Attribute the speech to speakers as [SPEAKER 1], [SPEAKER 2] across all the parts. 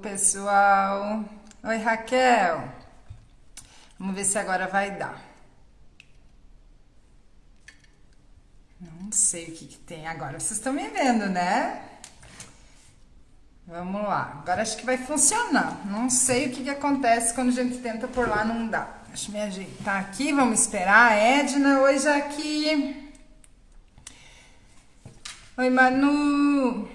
[SPEAKER 1] pessoal. Oi, Raquel. Vamos ver se agora vai dar. Não sei o que que tem agora. Vocês estão me vendo, né? Vamos lá. Agora acho que vai funcionar. Não sei o que que acontece quando a gente tenta por lá, não dá. Deixa eu me ajeitar aqui. Vamos esperar a Edna hoje aqui. Oi, Manu.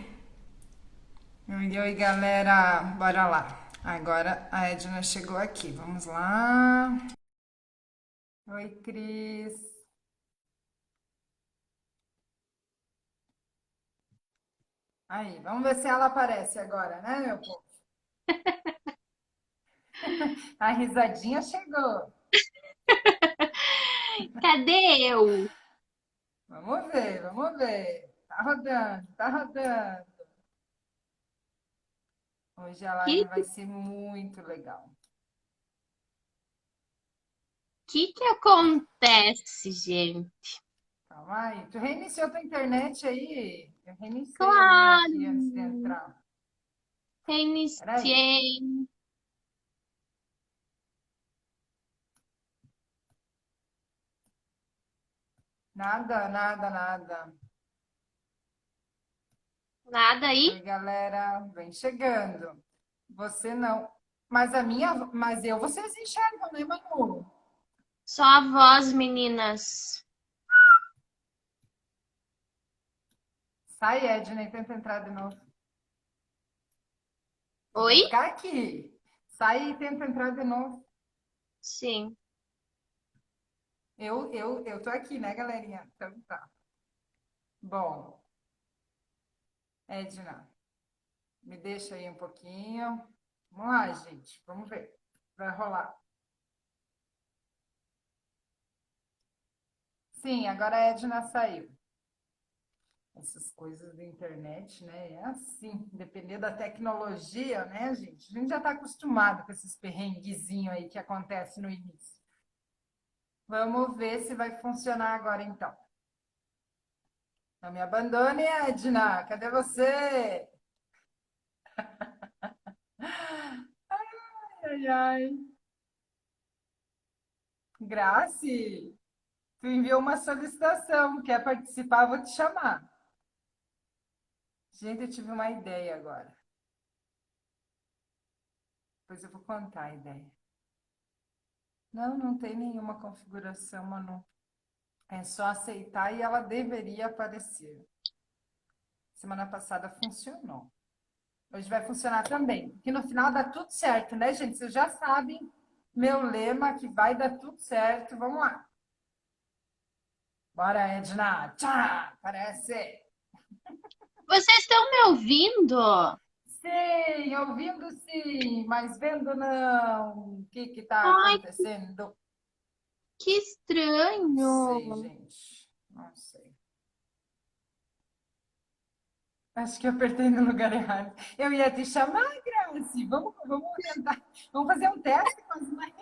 [SPEAKER 1] Oi, galera. Bora lá. Agora a Edna chegou aqui. Vamos lá. Oi, Cris. Aí, vamos ver se ela aparece agora, né, meu povo? A risadinha chegou.
[SPEAKER 2] Cadê eu?
[SPEAKER 1] Vamos ver, vamos ver. Tá rodando, tá rodando. Hoje a live
[SPEAKER 2] Que
[SPEAKER 1] vai ser muito legal.
[SPEAKER 2] que acontece, gente?
[SPEAKER 1] Calma aí. Tu reiniciou tua internet aí? Eu reiniciei a minha aqui antes de
[SPEAKER 2] Claro,
[SPEAKER 1] entrar. Peraí.
[SPEAKER 2] reiniciei.
[SPEAKER 1] Nada, nada, nada.
[SPEAKER 2] Nada
[SPEAKER 1] Oi,
[SPEAKER 2] aí?
[SPEAKER 1] galera. Vem chegando. Você não. Mas eu vocês enxergam, né, Manu?
[SPEAKER 2] Só a voz, meninas.
[SPEAKER 1] Sai, Edna, e tenta entrar de novo. Eu vou
[SPEAKER 2] Oi?
[SPEAKER 1] ficar aqui. Sai e tenta entrar de novo.
[SPEAKER 2] Sim.
[SPEAKER 1] Eu tô aqui, né, galerinha? Então tá. Bom, Edna, me deixa aí um pouquinho. Vamos lá, gente. Vamos ver. Vai rolar. Sim, agora a Edna saiu. Essas coisas da internet, né? É assim, depender da tecnologia, né, gente? A gente já tá acostumado com esses perrenguezinhos aí que acontecem no início. Vamos ver se vai funcionar agora então. Não me abandone, Edna. Cadê você? Ai, ai. Grace, tu enviou uma solicitação. Quer participar? Vou te chamar. Gente, eu tive uma ideia agora. Depois eu vou contar a ideia. Não, não tem nenhuma configuração, Manu. É só aceitar e ela deveria aparecer. Semana passada funcionou. Hoje vai funcionar também. Que no final dá tudo certo, né, gente? Vocês já sabem meu lema que vai dar tudo certo. Vamos lá. Bora, Edna. Tchá! Parece.
[SPEAKER 2] Vocês estão me ouvindo?
[SPEAKER 1] Sim, ouvindo sim, mas vendo não. O que que tá
[SPEAKER 2] Ai,
[SPEAKER 1] acontecendo?
[SPEAKER 2] que
[SPEAKER 1] Não sei,
[SPEAKER 2] estranho.
[SPEAKER 1] gente. Não sei. Acho que eu apertei no lugar errado. Eu ia te chamar, Grace. Vamos tentar. Vamos fazer um teste com as mães.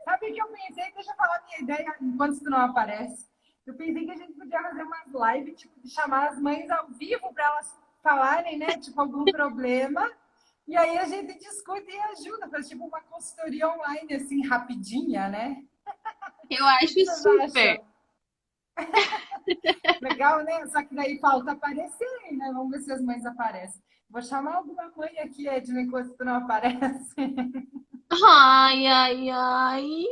[SPEAKER 1] Sabe o que eu pensei? Deixa eu falar minha ideia enquanto isso não aparece. Eu pensei que a gente podia fazer umas lives, tipo, de chamar as mães ao vivo para elas falarem, né? Tipo, algum problema. E aí a gente discute e ajuda, faz tipo uma consultoria online, assim, rapidinha, né?
[SPEAKER 2] Eu
[SPEAKER 1] O que
[SPEAKER 2] acho
[SPEAKER 1] vocês
[SPEAKER 2] super.
[SPEAKER 1] acham? Legal, né? Só que daí falta aparecer, né? Vamos ver se as mães aparecem. Vou chamar alguma mãe aqui, Edna, enquanto tu não aparece.
[SPEAKER 2] Ai, ai, ai.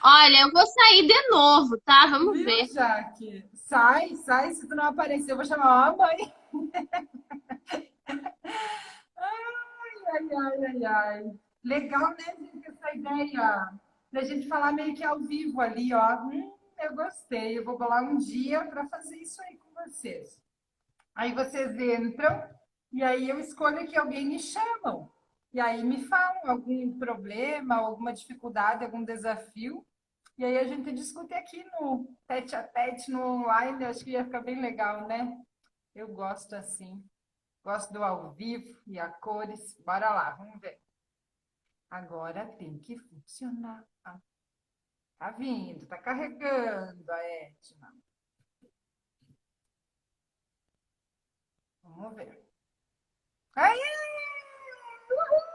[SPEAKER 2] Olha, eu vou sair de novo, tá? Vamos
[SPEAKER 1] Viu,
[SPEAKER 2] ver.
[SPEAKER 1] Jaque? Sai, sai, se tu não aparecer, eu vou chamar a mãe. Ai, ai, ai, ai. Legal, né, gente, essa ideia da gente falar meio que ao vivo ali, ó. Eu gostei. Eu vou bolar um dia para fazer isso aí com vocês. Aí vocês entram e aí eu escolho que alguém me chamam. E aí me falam algum problema, alguma dificuldade, algum desafio. E aí a gente discute aqui no tete a tete, no online. Eu acho que ia ficar bem legal, né? Eu gosto assim. Gosto do ao vivo e a cores. Bora lá, vamos ver. Agora tem que funcionar. Tá vindo, tá carregando a Edna. Vamos ver. Ai, uhul!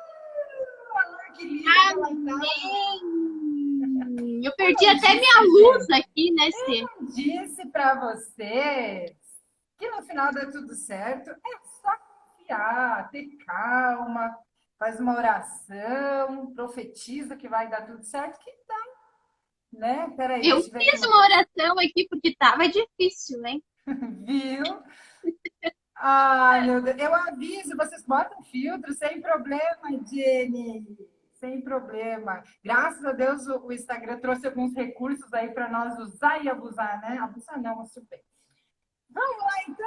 [SPEAKER 1] Que linda que ela tá.
[SPEAKER 2] Eu
[SPEAKER 1] Eu
[SPEAKER 2] perdi
[SPEAKER 1] não
[SPEAKER 2] até minha
[SPEAKER 1] disse,
[SPEAKER 2] luz
[SPEAKER 1] gente.
[SPEAKER 2] aqui, né, Cê?
[SPEAKER 1] Disse para vocês que no final dá tudo certo. É só confiar, ter calma, faz uma oração, profetiza que vai dar tudo certo, que dá, né? Peraí,
[SPEAKER 2] Eu
[SPEAKER 1] deixa eu ver aqui
[SPEAKER 2] fiz
[SPEAKER 1] uma
[SPEAKER 2] uma
[SPEAKER 1] coisa.
[SPEAKER 2] oração aqui porque tava difícil, hein?
[SPEAKER 1] Viu? Ai, meu Deus. Eu aviso, vocês botam filtro sem problema, Jenny. Sem problema. Graças a Deus o Instagram trouxe alguns recursos aí para nós usar e abusar, né? Abusar não, mas tudo bem. Vamos lá então.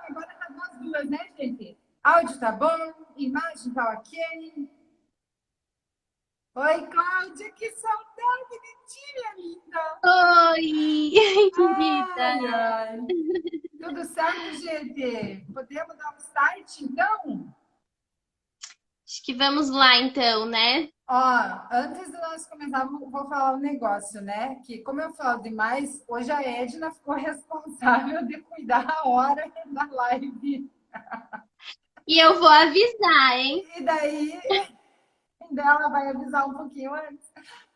[SPEAKER 1] Agora tá nós duas, né, gente? Áudio tá bom, imagem tá ok. Oi, Cláudia, que saudade de ti, minha linda.
[SPEAKER 2] Oi, querida.
[SPEAKER 1] Ai, ai. Tudo certo, gente? Podemos dar um start, então?
[SPEAKER 2] Acho que vamos lá então, né?
[SPEAKER 1] Ó, antes de nós começarmos, vou falar um negócio, né? Que como eu falo demais, hoje a Edna ficou responsável de cuidar a hora da live.
[SPEAKER 2] E eu vou avisar, hein?
[SPEAKER 1] E daí, ela vai avisar um pouquinho antes.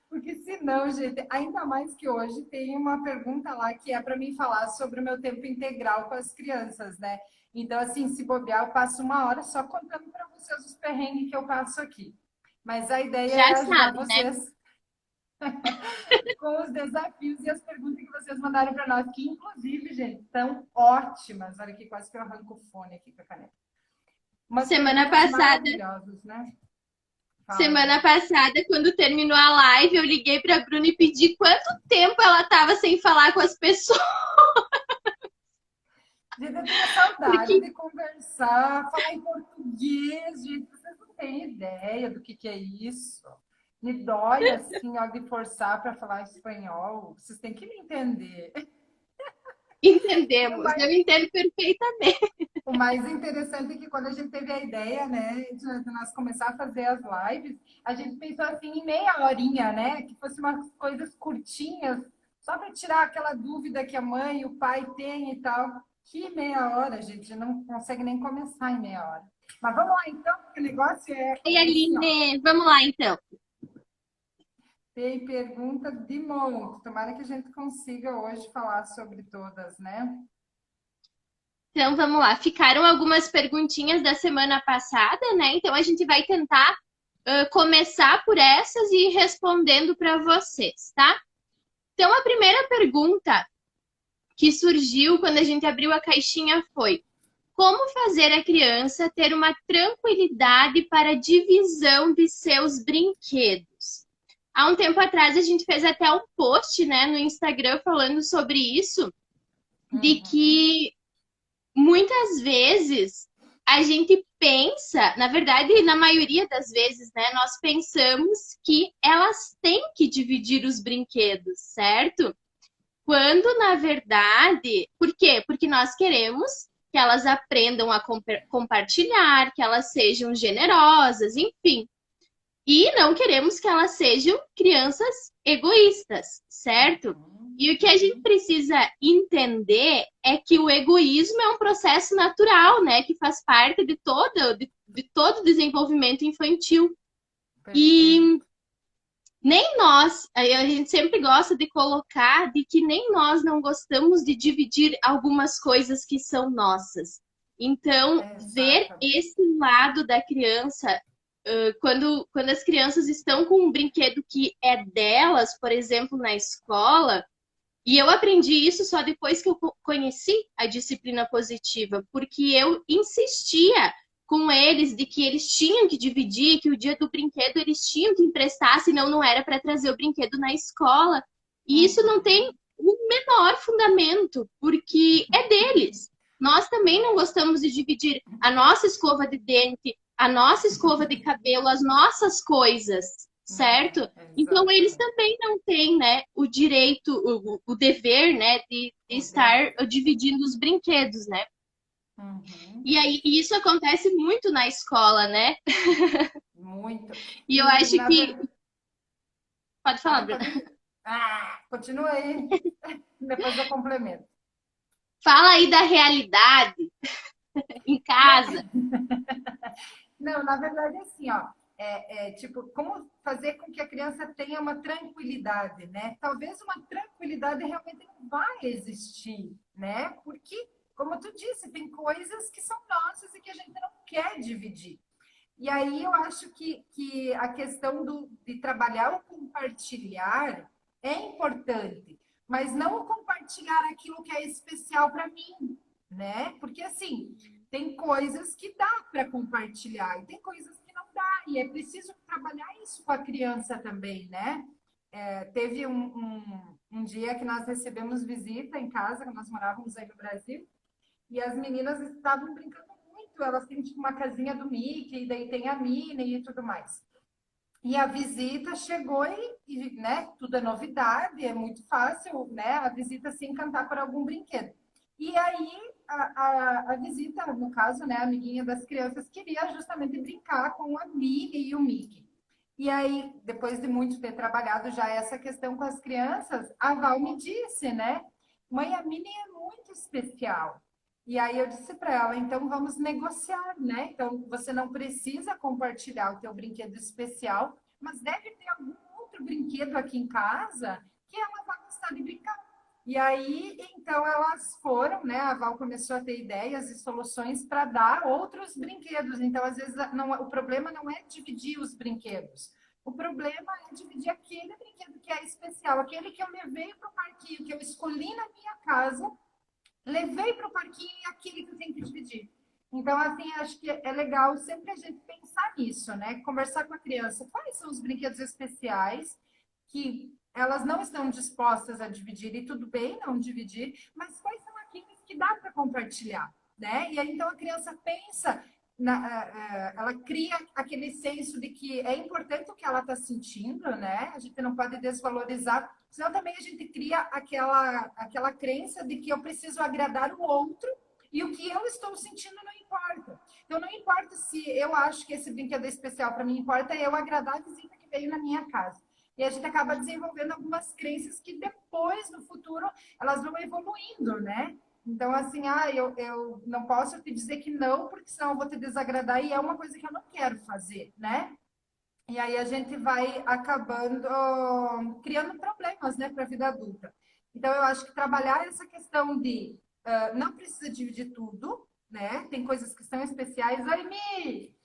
[SPEAKER 1] Porque senão, gente, ainda mais que hoje tem uma pergunta lá que é para mim falar sobre o meu tempo integral com as crianças, né? Então, assim, se bobear, eu passo uma hora só contando para vocês os perrengues que eu passo aqui. Mas a ideia
[SPEAKER 2] Já
[SPEAKER 1] é ajudar
[SPEAKER 2] sabe, né?
[SPEAKER 1] vocês com os desafios e as perguntas que vocês mandaram para nós, que inclusive, gente, estão ótimas. Olha aqui, quase que eu arranco o fone aqui com a caneta. Umas
[SPEAKER 2] Semana
[SPEAKER 1] perguntas
[SPEAKER 2] passada,
[SPEAKER 1] maravilhosas, né? Fala,
[SPEAKER 2] semana
[SPEAKER 1] Jenny.
[SPEAKER 2] passada, quando terminou a live, eu liguei pra Bruna e pedi quanto tempo ela tava sem falar com as pessoas,
[SPEAKER 1] Gente, eu tenho saudade
[SPEAKER 2] porque
[SPEAKER 1] de conversar, falar em português, gente. Vocês não têm ideia do que é isso. Me dói assim, ó, de forçar para falar espanhol. Vocês têm que me entender. E o
[SPEAKER 2] entendemos,
[SPEAKER 1] mais,
[SPEAKER 2] eu entendo perfeitamente.
[SPEAKER 1] o mais interessante é que quando a gente teve a ideia, né, de nós começar a fazer as lives, a gente pensou assim em meia horinha, né, que fosse umas coisas curtinhas, só para tirar aquela dúvida que a mãe e o pai têm e tal. Que meia hora, gente, não consegue nem começar em meia hora. Mas vamos lá então, porque o negócio
[SPEAKER 2] E
[SPEAKER 1] é assim, ó.
[SPEAKER 2] Aline, vamos lá então.
[SPEAKER 1] Tem pergunta de monte. Tomara que a gente consiga hoje falar sobre todas, né?
[SPEAKER 2] Então vamos lá. Ficaram algumas perguntinhas da semana passada, né? Então a gente vai tentar começar por essas e ir respondendo para vocês, tá? Então a primeira pergunta que surgiu quando a gente abriu a caixinha foi: como fazer a criança ter uma tranquilidade para a divisão de seus brinquedos? Há um tempo atrás a gente fez até um post, né, no Instagram falando sobre isso, de
[SPEAKER 1] Uhum.
[SPEAKER 2] que muitas vezes a gente pensa, na verdade, na maioria das vezes, né, nós pensamos que elas têm que dividir os brinquedos, certo? Quando, na verdade, por quê? Porque nós queremos que elas aprendam a compartilhar, que elas sejam generosas, enfim. E não queremos que elas sejam crianças egoístas, certo?
[SPEAKER 1] Uhum.
[SPEAKER 2] E o que a gente
[SPEAKER 1] Uhum.
[SPEAKER 2] precisa entender é que o egoísmo é um processo natural, né? Que faz parte de todo o desenvolvimento infantil. E
[SPEAKER 1] Perfeito.
[SPEAKER 2] nem nós, a gente sempre gosta de colocar de que nem nós não gostamos de dividir algumas coisas que são nossas. Então, ver
[SPEAKER 1] Exatamente.
[SPEAKER 2] esse lado da criança, quando as crianças estão com um brinquedo que é delas, por exemplo, na escola, e eu aprendi isso só depois que eu conheci a disciplina positiva, porque eu insistia com eles de que eles tinham que dividir, que o dia do brinquedo eles tinham que emprestar, senão não era para trazer o brinquedo na escola. E isso não tem
[SPEAKER 1] Uhum.
[SPEAKER 2] o menor fundamento, porque é deles. Nós também não
[SPEAKER 1] É.
[SPEAKER 2] gostamos de dividir a nossa escova de dente, a nossa escova de cabelo, as nossas coisas, certo? Então eles
[SPEAKER 1] Exatamente.
[SPEAKER 2] também não têm, né, o direito, o dever, né, de
[SPEAKER 1] O
[SPEAKER 2] estar
[SPEAKER 1] dever.
[SPEAKER 2] dividindo os brinquedos, né?
[SPEAKER 1] Uhum.
[SPEAKER 2] E aí e isso acontece muito na escola, né?
[SPEAKER 1] Muito.
[SPEAKER 2] E eu
[SPEAKER 1] E
[SPEAKER 2] acho
[SPEAKER 1] na
[SPEAKER 2] que
[SPEAKER 1] verdade.
[SPEAKER 2] pode falar,
[SPEAKER 1] Pode,
[SPEAKER 2] Bruna.
[SPEAKER 1] pode. Ah, continua aí. Depois eu complemento.
[SPEAKER 2] Fala aí da realidade. em casa?
[SPEAKER 1] Não, na verdade, assim, ó, tipo, como fazer com que a criança tenha uma tranquilidade, né? Talvez uma tranquilidade realmente não vai existir, né? Porque, como tu disse, tem coisas que são nossas e que a gente não quer dividir. E aí eu acho que a questão de trabalhar o compartilhar é importante, mas não o compartilhar aquilo que é especial para mim, né? Porque assim, tem coisas que dá para compartilhar e tem coisas que não dá, e é preciso trabalhar isso com a criança também, né? Teve um dia que nós recebemos visita em casa, quando nós morávamos aí no Brasil, e as meninas estavam brincando muito. Elas têm tipo uma casinha do Mickey, e daí tem a Minnie e tudo mais. E a visita chegou né, tudo é novidade, é muito fácil, né, a visita se encantar por algum brinquedo. E aí a visita, no caso, né, a amiguinha das crianças, queria justamente brincar com a Minnie e o Mickey. E aí, depois de muito ter trabalhado já essa questão com as crianças, a Val me disse, né, mãe, a Minnie é muito especial. E aí eu disse para ela, então vamos negociar, né? Então você não precisa compartilhar o teu brinquedo especial, mas deve ter algum outro brinquedo aqui em casa que ela vai gostar de brincar. E aí, então elas foram, né? A Val começou a ter ideias e soluções para dar outros brinquedos. Então, às vezes, não, o problema não é dividir os brinquedos. O problema é dividir aquele brinquedo que é especial, aquele que eu levei para o parquinho, que eu escolhi na minha casa, levei para o parquinho e aquele que eu tenho que dividir. Então, assim, acho que é legal sempre a gente pensar nisso, né? Conversar com a criança. Quais são os brinquedos especiais que elas não estão dispostas a dividir, e tudo bem não dividir, mas quais são aqueles que dá para compartilhar, né? E aí, então, a criança pensa, ela cria aquele senso de que é importante o que ela está sentindo, né? A gente não pode desvalorizar, senão também a gente cria aquela crença de que eu preciso agradar o outro e o que eu estou sentindo não importa. Então, não importa se eu acho que esse brinquedo é especial para mim, importa eu agradar a visita que veio na minha casa. E a gente acaba desenvolvendo algumas crenças que depois, no futuro, elas vão evoluindo, né? Então, assim, eu não posso te dizer que não, porque senão eu vou te desagradar e é uma coisa que eu não quero fazer, né? E aí a gente vai acabando criando problemas, né, para a vida adulta. Então, eu acho que trabalhar essa questão de não precisa dividir tudo, né? Tem coisas que são especiais. Oi, Mi!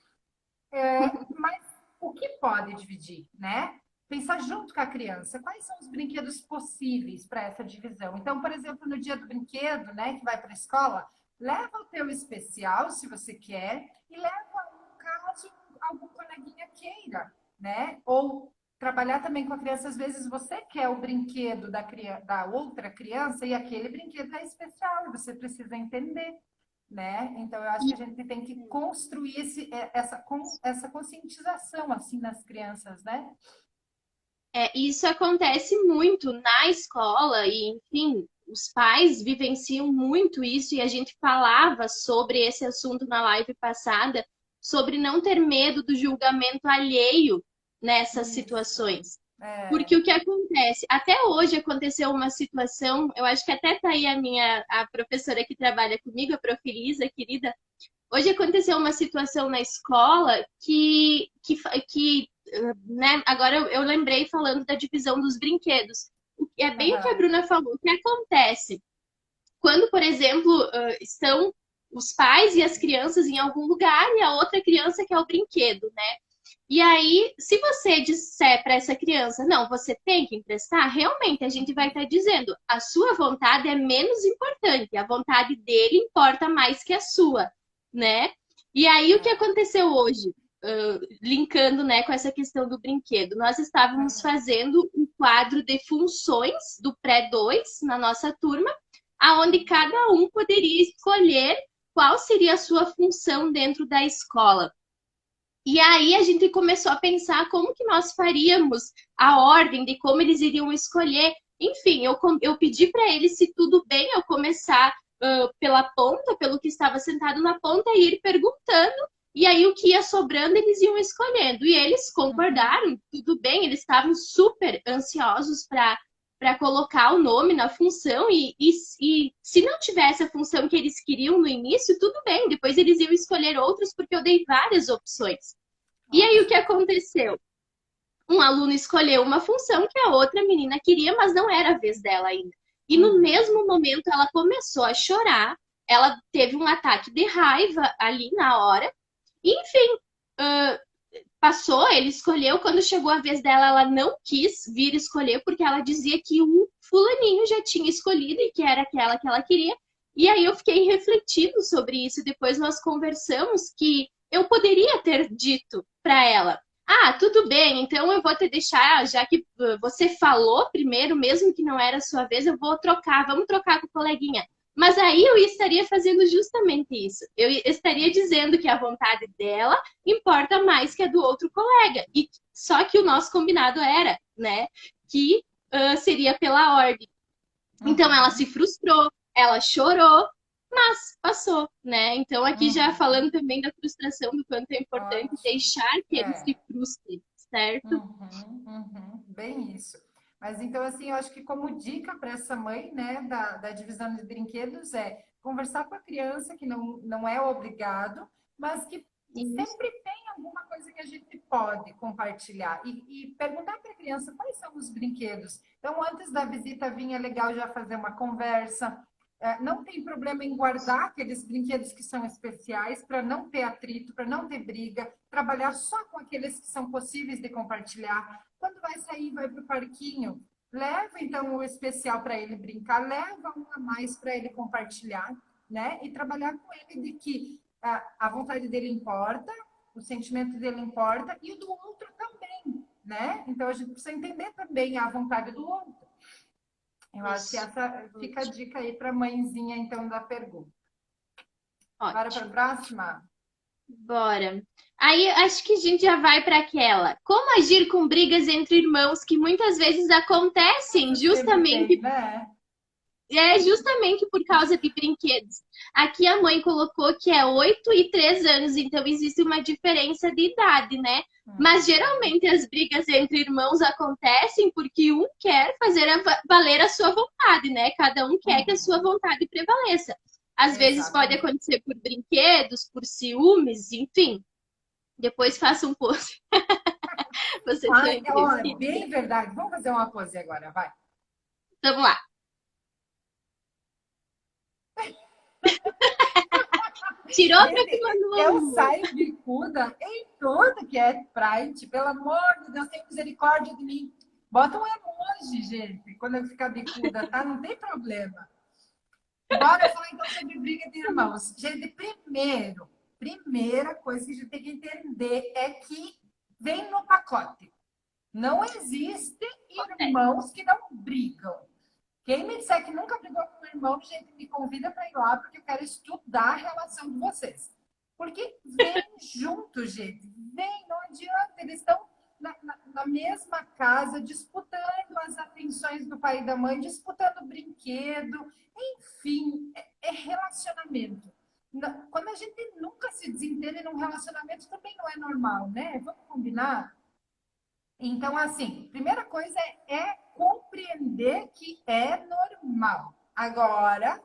[SPEAKER 1] Mas o que pode dividir, né? Pensar junto com a criança, quais são os brinquedos possíveis para essa divisão. Então, por exemplo, no dia do brinquedo, né, que vai para a escola, leva o teu especial, se você quer, e leva um caso algum coleguinha queira, né? Ou trabalhar também com a criança, às vezes você quer o brinquedo da outra criança e aquele brinquedo é especial, e você precisa entender, né? Então, eu acho que a gente tem que construir essa conscientização, assim, nas crianças, né?
[SPEAKER 2] Isso acontece muito na escola e, enfim, os pais vivenciam muito isso e a gente falava sobre esse assunto na live passada, sobre não ter medo do julgamento alheio nessas
[SPEAKER 1] Isso.
[SPEAKER 2] situações.
[SPEAKER 1] É.
[SPEAKER 2] Porque o que acontece? Até hoje aconteceu uma situação, eu acho que até tá aí a professora que trabalha comigo, a Prof. Elisa, querida. Hoje aconteceu uma situação na escola que né, agora eu lembrei falando da divisão dos brinquedos. É bem o que a
[SPEAKER 1] Aham.
[SPEAKER 2] Bruna falou. O que acontece? Quando, por exemplo, estão os pais e as crianças em algum lugar e a outra criança quer o brinquedo, né? E aí, se você disser para essa criança, não, você tem que emprestar, realmente a gente vai estar dizendo, a sua vontade é menos importante, a vontade dele importa mais que a sua, né? E aí, o que
[SPEAKER 1] É.
[SPEAKER 2] aconteceu hoje? Linkando, né, com essa questão do brinquedo, nós estávamos
[SPEAKER 1] Aham.
[SPEAKER 2] fazendo um quadro de funções do pré-2 na nossa turma, aonde cada um poderia escolher qual seria a sua função dentro da escola. E aí a gente começou a pensar como que nós faríamos a ordem de como eles iriam escolher. Enfim, eu pedi para eles se tudo bem eu começar pela ponta, pelo que estava sentado na ponta, e ir perguntando. E aí o que ia sobrando eles iam escolhendo. E eles
[SPEAKER 1] Uhum.
[SPEAKER 2] concordaram, tudo bem, eles estavam super ansiosos para para colocar o nome na função e se não tivesse a função que eles queriam no início, tudo bem, depois eles iam escolher outros porque eu dei várias opções. E aí o que aconteceu? Um aluno escolheu uma função que a outra menina queria, mas não era a vez dela ainda. E no mesmo momento ela começou a chorar, ela teve um ataque de raiva ali na hora, e, enfim, passou, ele escolheu. Quando chegou a vez dela, ela não quis vir escolher, porque ela dizia que o fulaninho já tinha escolhido e que era aquela que ela queria. E aí eu fiquei refletindo sobre isso. Depois nós conversamos que eu poderia ter dito para ela: ah, tudo bem, então eu vou te deixar, já que você falou primeiro, mesmo que não era a sua vez, eu vou trocar, vamos trocar com o coleguinha. Mas aí eu estaria fazendo justamente isso. Eu estaria dizendo que a vontade dela importa mais que a do outro colega. E só que o nosso combinado era, né, que seria pela ordem. Então ela se frustrou, ela chorou, mas passou, né? Então aqui já falando também da frustração, do quanto é importante
[SPEAKER 1] Ótimo.
[SPEAKER 2] deixar que eles se frustrem, certo?
[SPEAKER 1] Bem isso. Mas então, assim, eu acho que como dica para essa mãe, né, da divisão de brinquedos é conversar com a criança, que não é obrigado, mas que
[SPEAKER 2] Isso.
[SPEAKER 1] sempre tem alguma coisa que a gente pode compartilhar. E perguntar para a criança quais são os brinquedos. Então, antes da visita vir, é legal já fazer uma conversa. Não tem problema em guardar aqueles brinquedos que são especiais para não ter atrito, para não ter briga, trabalhar só com aqueles que são possíveis de compartilhar. Quando vai sair, vai para o parquinho, leva então o especial para ele brincar, leva um a mais para ele compartilhar, né? E trabalhar com ele de que a vontade dele importa, o sentimento dele importa e o do outro também, né? Então a gente precisa entender também a vontade do outro. Eu acho que essa fica a dica aí para a mãezinha, então, da pergunta. Bora para a próxima?
[SPEAKER 2] Bora. Aí acho que a gente já vai para aquela. Como agir com brigas entre irmãos que muitas vezes acontecem justamente
[SPEAKER 1] Tem, né?
[SPEAKER 2] justamente por causa de brinquedos. Aqui a mãe colocou que é 8 e 3 anos, então existe uma diferença de idade, né? Mas geralmente as brigas entre irmãos acontecem porque um quer fazer valer a sua vontade, né? Cada um quer que a sua vontade prevaleça. Às vezes pode acontecer por brinquedos, por ciúmes, enfim. Depois faça um post. Você
[SPEAKER 1] olha, bem verdade. Vamos fazer uma pose agora, vai.
[SPEAKER 2] Vamos lá. Tirou pra que mandou.
[SPEAKER 1] Eu saio bicuda em tudo que é Pride. Pelo amor de Deus, tem misericórdia de mim. Bota um emoji, gente, quando eu ficar bicuda, tá? Não tem problema. Bora falar então sobre briga de irmãos. Gente, primeira coisa que a gente tem que entender é que vem no pacote. Não existe irmãos que não brigam. Quem me disser que nunca brigou com um irmão, gente, me convida para ir lá, porque eu quero estudar a relação de vocês. Porque vem junto, gente. Vem, não adianta. Eles estão na mesma casa, disputando as atenções do pai e da mãe, disputando brinquedo. Enfim, é relacionamento. Quando a gente nunca se desentende num relacionamento, também não é normal, né? Vamos combinar? Então, assim, primeira coisa é compreender que é normal. Agora,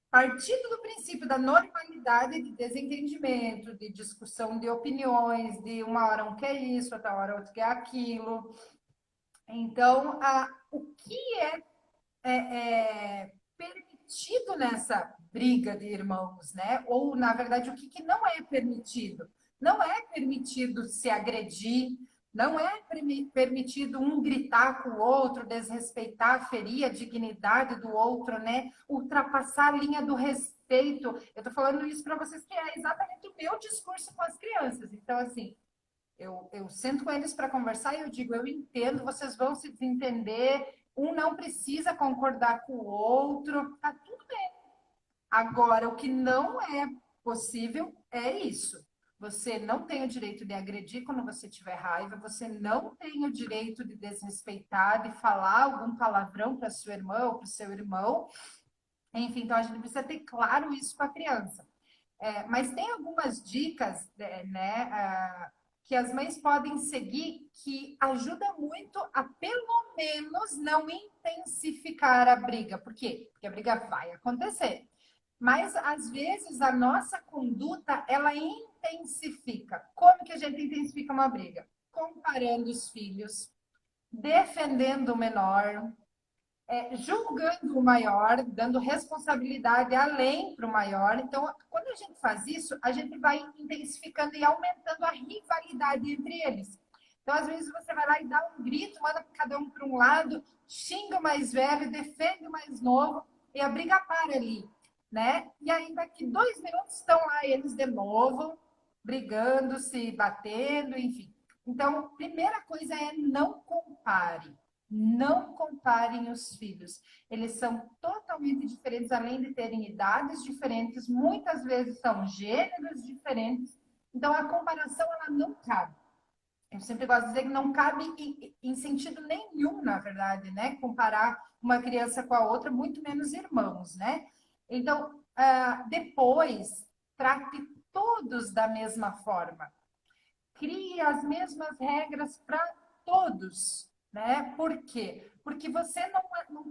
[SPEAKER 1] partindo do princípio da normalidade de desentendimento, de discussão de opiniões, de uma hora um quer isso, outra hora outro quer aquilo. Então, o que é permitido nessa briga de irmãos, né? Ou, na verdade, o que não é permitido? Não é permitido se agredir, não é permitido um gritar com o outro, desrespeitar, ferir a dignidade do outro, né? Ultrapassar a linha do respeito. Eu tô falando isso para vocês que é exatamente o meu discurso com as crianças. Então, assim, eu sento com eles para conversar e eu digo, eu entendo, vocês vão se desentender, um não precisa concordar com o outro, tá tudo bem. Agora, o que não é possível é isso. Você não tem o direito de agredir quando você tiver raiva, você não tem o direito de desrespeitar, de falar algum palavrão para sua irmã ou para o seu irmão. Enfim, então a gente precisa ter claro isso com a criança. Mas tem algumas dicas, né, que as mães podem seguir que ajuda muito a, pelo menos, não intensificar a briga. Por quê? Porque a briga vai acontecer. Mas, às vezes, a nossa conduta, ela intensifica. Como que a gente intensifica uma briga? Comparando os filhos, defendendo o menor, julgando o maior, dando responsabilidade além para o maior. Então, quando a gente faz isso, a gente vai intensificando e aumentando a rivalidade entre eles. Então, às vezes, você vai lá e dá um grito, manda cada um para um lado, xinga o mais velho, defende o mais novo, e a briga para ali, né? E aí, daqui 2 minutos, estão lá eles de novo, brigando, se batendo, enfim. Então, primeira coisa é não compare. Não comparem os filhos. Eles são totalmente diferentes, além de terem idades diferentes, muitas vezes são gêneros diferentes. Então, a comparação, ela não cabe. Eu sempre gosto de dizer que não cabe em sentido nenhum, na verdade, né? Comparar uma criança com a outra, muito menos irmãos, né? Então, depois, trate todos da mesma forma. Crie as mesmas regras para todos, né? Por quê? Porque você não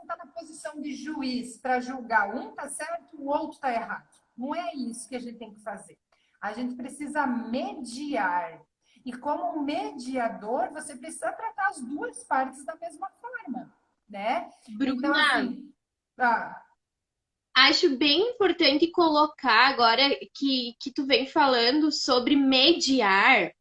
[SPEAKER 1] tá na posição de juiz para julgar um tá certo, o outro tá errado. Não é isso que a gente tem que fazer. A gente precisa mediar. E como um mediador, você precisa tratar as duas partes da mesma forma, né? Então,
[SPEAKER 2] Bruna,
[SPEAKER 1] assim, ah,
[SPEAKER 2] acho bem importante colocar agora que tu vem falando sobre mediar,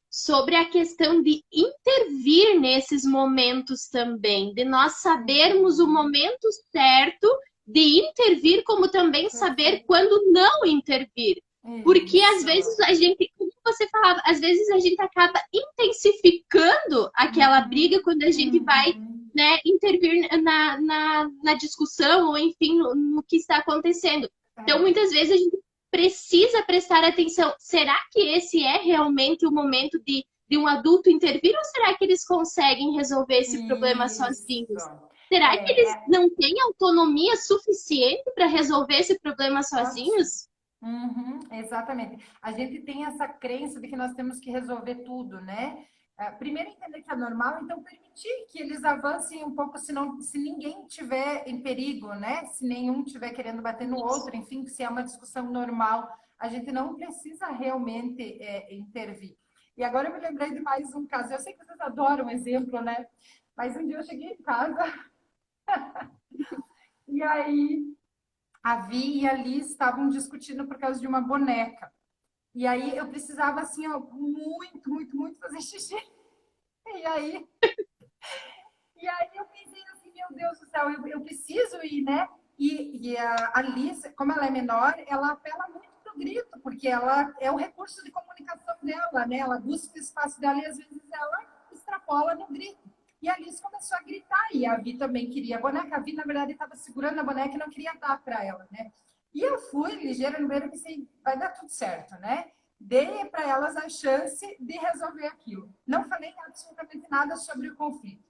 [SPEAKER 2] sobre a questão de intervir nesses momentos também, de nós sabermos o momento certo de intervir, como também saber
[SPEAKER 1] perfeito.
[SPEAKER 2] quando não intervir. Porque às
[SPEAKER 1] Isso.
[SPEAKER 2] vezes a gente, como você falava, às vezes a gente acaba intensificando aquela
[SPEAKER 1] Uhum,
[SPEAKER 2] briga quando a gente vai,
[SPEAKER 1] uhum.
[SPEAKER 2] né, intervir na discussão, ou enfim, no que está acontecendo. Então,
[SPEAKER 1] É,
[SPEAKER 2] muitas vezes a gente precisa prestar atenção. Será que esse é realmente o momento de um adulto intervir ou será que eles conseguem resolver esse problema
[SPEAKER 1] isso.
[SPEAKER 2] sozinhos? Será que eles não têm autonomia suficiente para resolver esse problema
[SPEAKER 1] Ótimo.
[SPEAKER 2] sozinhos?
[SPEAKER 1] Uhum, exatamente. A gente tem essa crença de que nós temos que resolver tudo, né? Primeiro entender que é normal, então permitir que eles avancem um pouco, se ninguém tiver em perigo, né? Se nenhum tiver querendo bater no
[SPEAKER 2] Isso.
[SPEAKER 1] outro, enfim, se é uma discussão normal, a gente não precisa realmente intervir. E agora eu me lembrei de mais um caso. Eu sei que vocês adoram exemplo, né? Mas um dia eu cheguei em casa e aí a Vi e a Liz estavam discutindo por causa de uma boneca. E aí eu precisava, assim, ó, muito, muito, muito fazer xixi. E aí, eu pensei assim, meu Deus do céu, eu preciso ir, né? E a Liz, como ela é menor, ela apela muito pro grito, porque ela é o recurso de comunicação dela, né? Ela busca o espaço dela e às vezes ela extrapola no grito. E a Liz começou a gritar, e a Vi também queria a boneca. A Vi, na verdade, estava segurando a boneca e não queria dar para ela, né? E eu fui ligeira no meio e pensei, vai dar tudo certo, né? Dei para elas a chance de resolver aquilo. Não falei absolutamente nada sobre o conflito.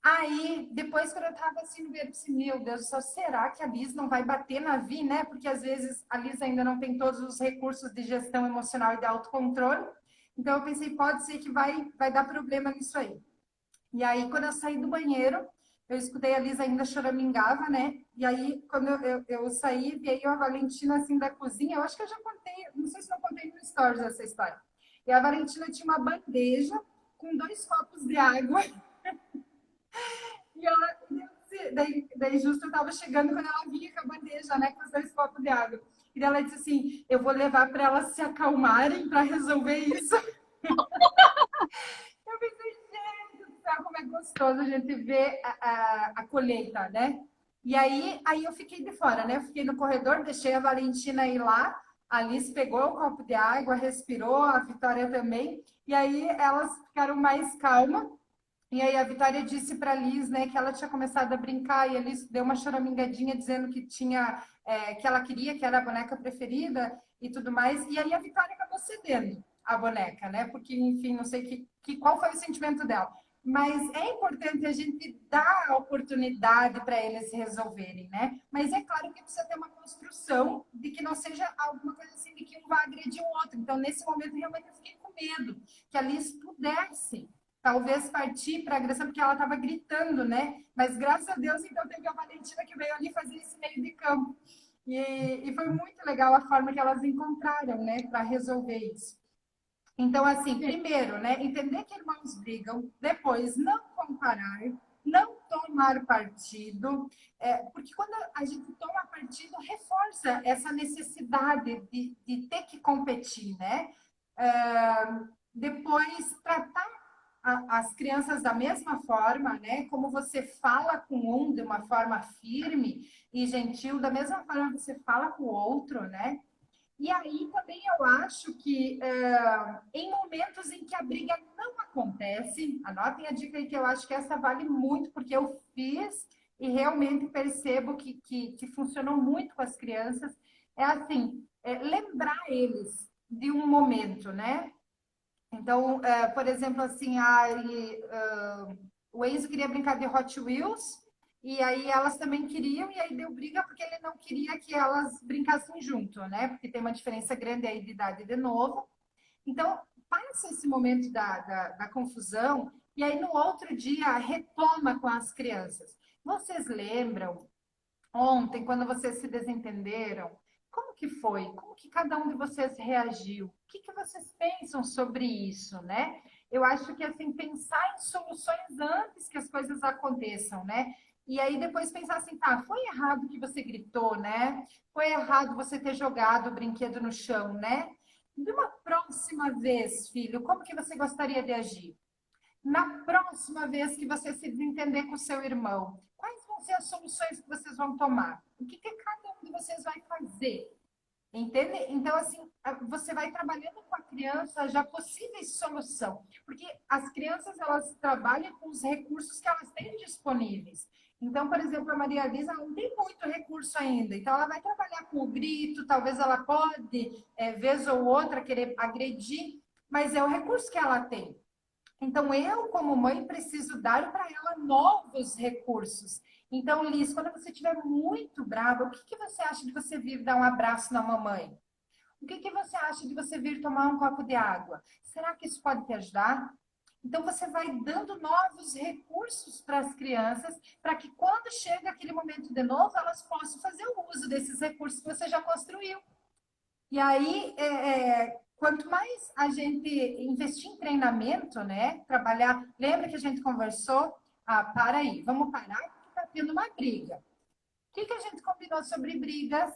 [SPEAKER 1] Aí, depois, quando eu tava assim no meio, eu disse, meu Deus do céu, será que a Liz não vai bater na Vi, né? Porque às vezes a Liz ainda não tem todos os recursos de gestão emocional e de autocontrole. Então eu pensei, pode ser que vai dar problema nisso aí. E aí, quando eu saí do banheiro, eu escutei a Liz ainda choramingava, né? E aí, quando eu saí, veio a Valentina assim da cozinha. Eu acho que eu já contei, não sei se não contei no Stories essa história. E a Valentina tinha uma bandeja com 2 copos de água. E ela, daí justo eu tava chegando quando ela vinha com a bandeja, né? Com os 2 copos de água. E ela disse assim: eu vou levar para elas se acalmarem para resolver isso. Eu pensei, gente do céu, como é gostoso a gente ver a colheita, né? E aí eu fiquei de fora, né? Eu fiquei no corredor, deixei a Valentina ir lá. A Alice pegou o copo de água, respirou, a Vitória também. E aí elas ficaram mais calmas. E aí a Vitória disse para a Liz, né, que ela tinha começado a brincar e a Liz deu uma choramingadinha dizendo que tinha, que ela queria, que era a boneca preferida e tudo mais. E aí a Vitória acabou cedendo a boneca, né? Porque, enfim, não sei qual foi o sentimento dela. Mas é importante a gente dar a oportunidade para eles resolverem, né? Mas é claro que precisa ter uma construção de que não seja alguma coisa assim de que um vá agredir o outro. Então, nesse momento, realmente eu fiquei com medo que a Liz pudesse talvez partir para agressão, porque ela estava gritando, né? Mas graças a Deus, então, teve a Valentina que veio ali fazer esse meio de campo. E foi muito legal a forma que elas encontraram, né, para resolver isso. Então, assim, primeiro, né, entender que irmãos brigam, depois não comparar, não tomar partido, porque quando a gente toma partido, reforça essa necessidade de ter que competir, né? Depois, tratar as crianças da mesma forma, né? Como você fala com um de uma forma firme e gentil, da mesma forma você fala com o outro, né? E aí também eu acho que em momentos em que a briga não acontece, anotem a dica aí que eu acho que essa vale muito, porque eu fiz e realmente percebo que funcionou muito com as crianças, é assim, lembrar eles de um momento, né? Então, por exemplo, assim, o Enzo queria brincar de Hot Wheels, e aí elas também queriam, e aí deu briga porque ele não queria que elas brincassem junto, né? Porque tem uma diferença grande aí de idade de novo. Então, passa esse momento da confusão, e aí no outro dia retoma com as crianças. Vocês lembram ontem, quando vocês se desentenderam, como que foi? Como que cada um de vocês reagiu? O que que vocês pensam sobre isso, né? Eu acho que, assim, pensar em soluções antes que as coisas aconteçam, né? E aí depois pensar assim, tá, foi errado que você gritou, né? Foi errado você ter jogado o brinquedo no chão, né? De uma próxima vez, filho, como que você gostaria de agir? Na próxima vez que você se desentender com o seu irmão, quais vão ser as soluções que vocês vão tomar? O que cada um de vocês vai fazer? Entende? Então, assim, você vai trabalhando com a criança já possíveis soluções. Porque as crianças, elas trabalham com os recursos que elas têm disponíveis. Então, por exemplo, a Maria Elisa não tem muito recurso ainda. Então, ela vai trabalhar com o grito, talvez ela pode, vez ou outra, querer agredir, mas é o recurso que ela tem. Então, eu, como mãe, preciso dar para ela novos recursos. Então, Liz, quando você estiver muito brava, o que você acha de você vir dar um abraço na mamãe? O que você acha de você vir tomar um copo de água? Será que isso pode te ajudar? Então, você vai dando novos recursos para as crianças, para que quando chega aquele momento de novo, elas possam fazer o uso desses recursos que você já construiu. E aí, quanto mais a gente investir em treinamento, né? Trabalhar. Lembra que a gente conversou? Ah, para aí, vamos parar, porque está tendo uma briga. O que a gente combinou sobre brigas?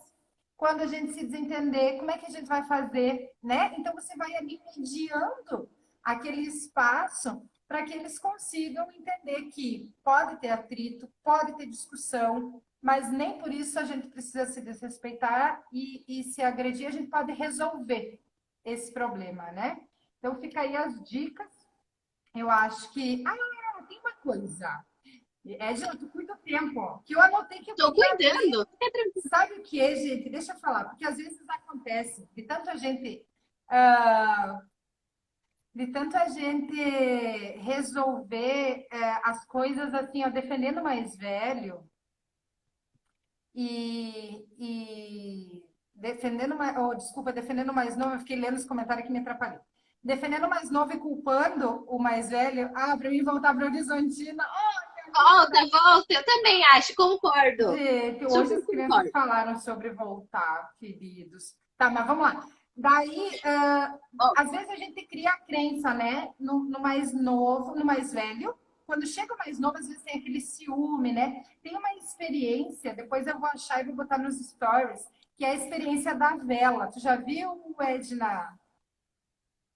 [SPEAKER 1] Quando a gente se desentender, como é que a gente vai fazer, né? Então, você vai ali mediando aquele espaço para que eles consigam entender que pode ter atrito, pode ter discussão, mas nem por isso a gente precisa se desrespeitar e se agredir, a gente pode resolver esse problema, né? Então, fica aí as dicas. Eu acho que... Ah, tem uma coisa. Gil, tu cuida do tempo, ó, que eu anotei que eu
[SPEAKER 2] Tô
[SPEAKER 1] queria
[SPEAKER 2] cuidando.
[SPEAKER 1] ler. Sabe o que, gente? Deixa eu falar, porque às vezes acontece de tanto a gente... ah, de tanto a gente resolver as coisas assim, ó, defendendo o mais velho e defendendo mais, oh, desculpa, defendendo o mais novo, eu fiquei lendo os comentários que me atrapalhou. Defendendo o mais novo e culpando o mais velho, para mim voltar para Horizontina,
[SPEAKER 2] Volta, volta. Eu também acho, concordo.
[SPEAKER 1] gente, hoje
[SPEAKER 2] Super
[SPEAKER 1] as crianças
[SPEAKER 2] concordo.
[SPEAKER 1] falaram sobre voltar, queridos. Tá, mas vamos lá. Daí,
[SPEAKER 2] Bom,
[SPEAKER 1] às vezes a gente cria a crença, né, no mais novo, no mais velho. Quando chega o mais novo, às vezes tem aquele ciúme, né? Tem uma experiência, depois eu vou achar e vou botar nos stories, que é a experiência da vela. Tu já viu, Edna?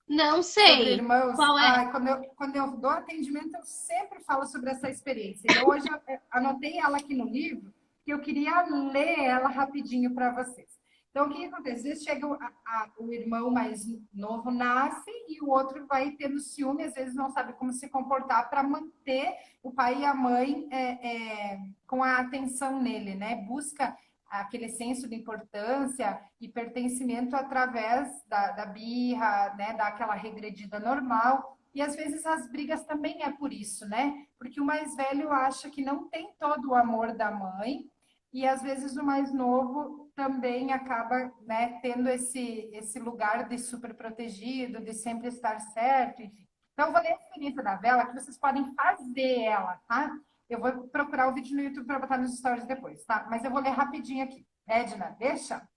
[SPEAKER 2] não
[SPEAKER 1] Sobre
[SPEAKER 2] sei.
[SPEAKER 1] irmãos,
[SPEAKER 2] Qual é?
[SPEAKER 1] quando eu dou atendimento, eu sempre falo sobre essa experiência. E hoje eu anotei ela aqui no livro, que eu queria ler ela rapidinho para vocês. Então, o que acontece? Às vezes chega o irmão mais novo, nasce, e o outro vai tendo ciúme, às vezes não sabe como se comportar para manter o pai e a mãe com a atenção nele, né? Busca aquele senso de importância e pertencimento através da birra, né, daquela regredida normal. E às vezes as brigas também é por isso, né? Porque o mais velho acha que não tem todo o amor da mãe E às vezes o mais novo também acaba, né, tendo esse lugar de super protegido, de sempre estar certo, enfim. Então, eu vou ler a experiência da vela, que vocês podem fazer ela, tá? Eu vou procurar o vídeo no YouTube para botar nos stories depois, tá? Mas eu vou ler rapidinho aqui. Edna, deixa?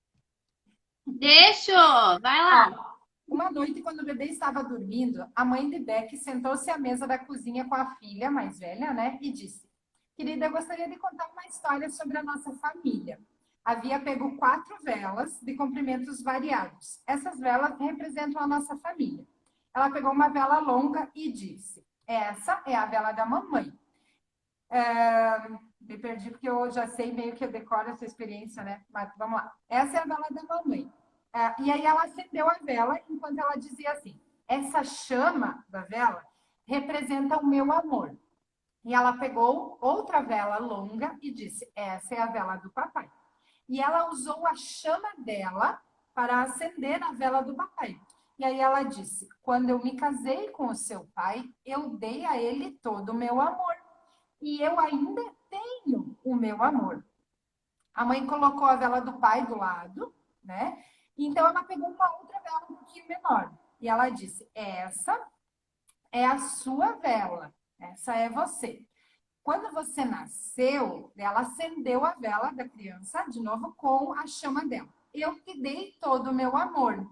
[SPEAKER 2] Deixa! Vai lá!
[SPEAKER 1] Ó, uma noite, quando o bebê estava dormindo, a mãe de Beck sentou-se à mesa da cozinha com a filha mais velha, né? E disse: Querida, eu gostaria de contar uma história sobre a nossa família. Havia pego 4 velas de comprimentos variados. Essas velas representam a nossa família. Ela pegou uma vela longa e disse: Essa é a vela da mamãe. Me perdi porque eu já sei meio que eu decoro essa experiência, né? Mas vamos lá. Essa é a vela da mamãe. E aí ela acendeu a vela enquanto ela dizia assim: essa chama da vela representa o meu amor. E ela pegou outra vela longa e disse: essa é a vela do papai. E ela usou a chama dela para acender a vela do papai. E aí ela disse: quando eu me casei com o seu pai, eu dei a ele todo o meu amor. E eu ainda tenho o meu amor. A mãe colocou a vela do pai do lado, né? Então ela pegou uma outra vela um pouquinho menor. E ela disse: essa é a sua vela, essa é você. Quando você nasceu, ela acendeu a vela da criança, de novo, com a chama dela. Eu te dei todo o meu amor.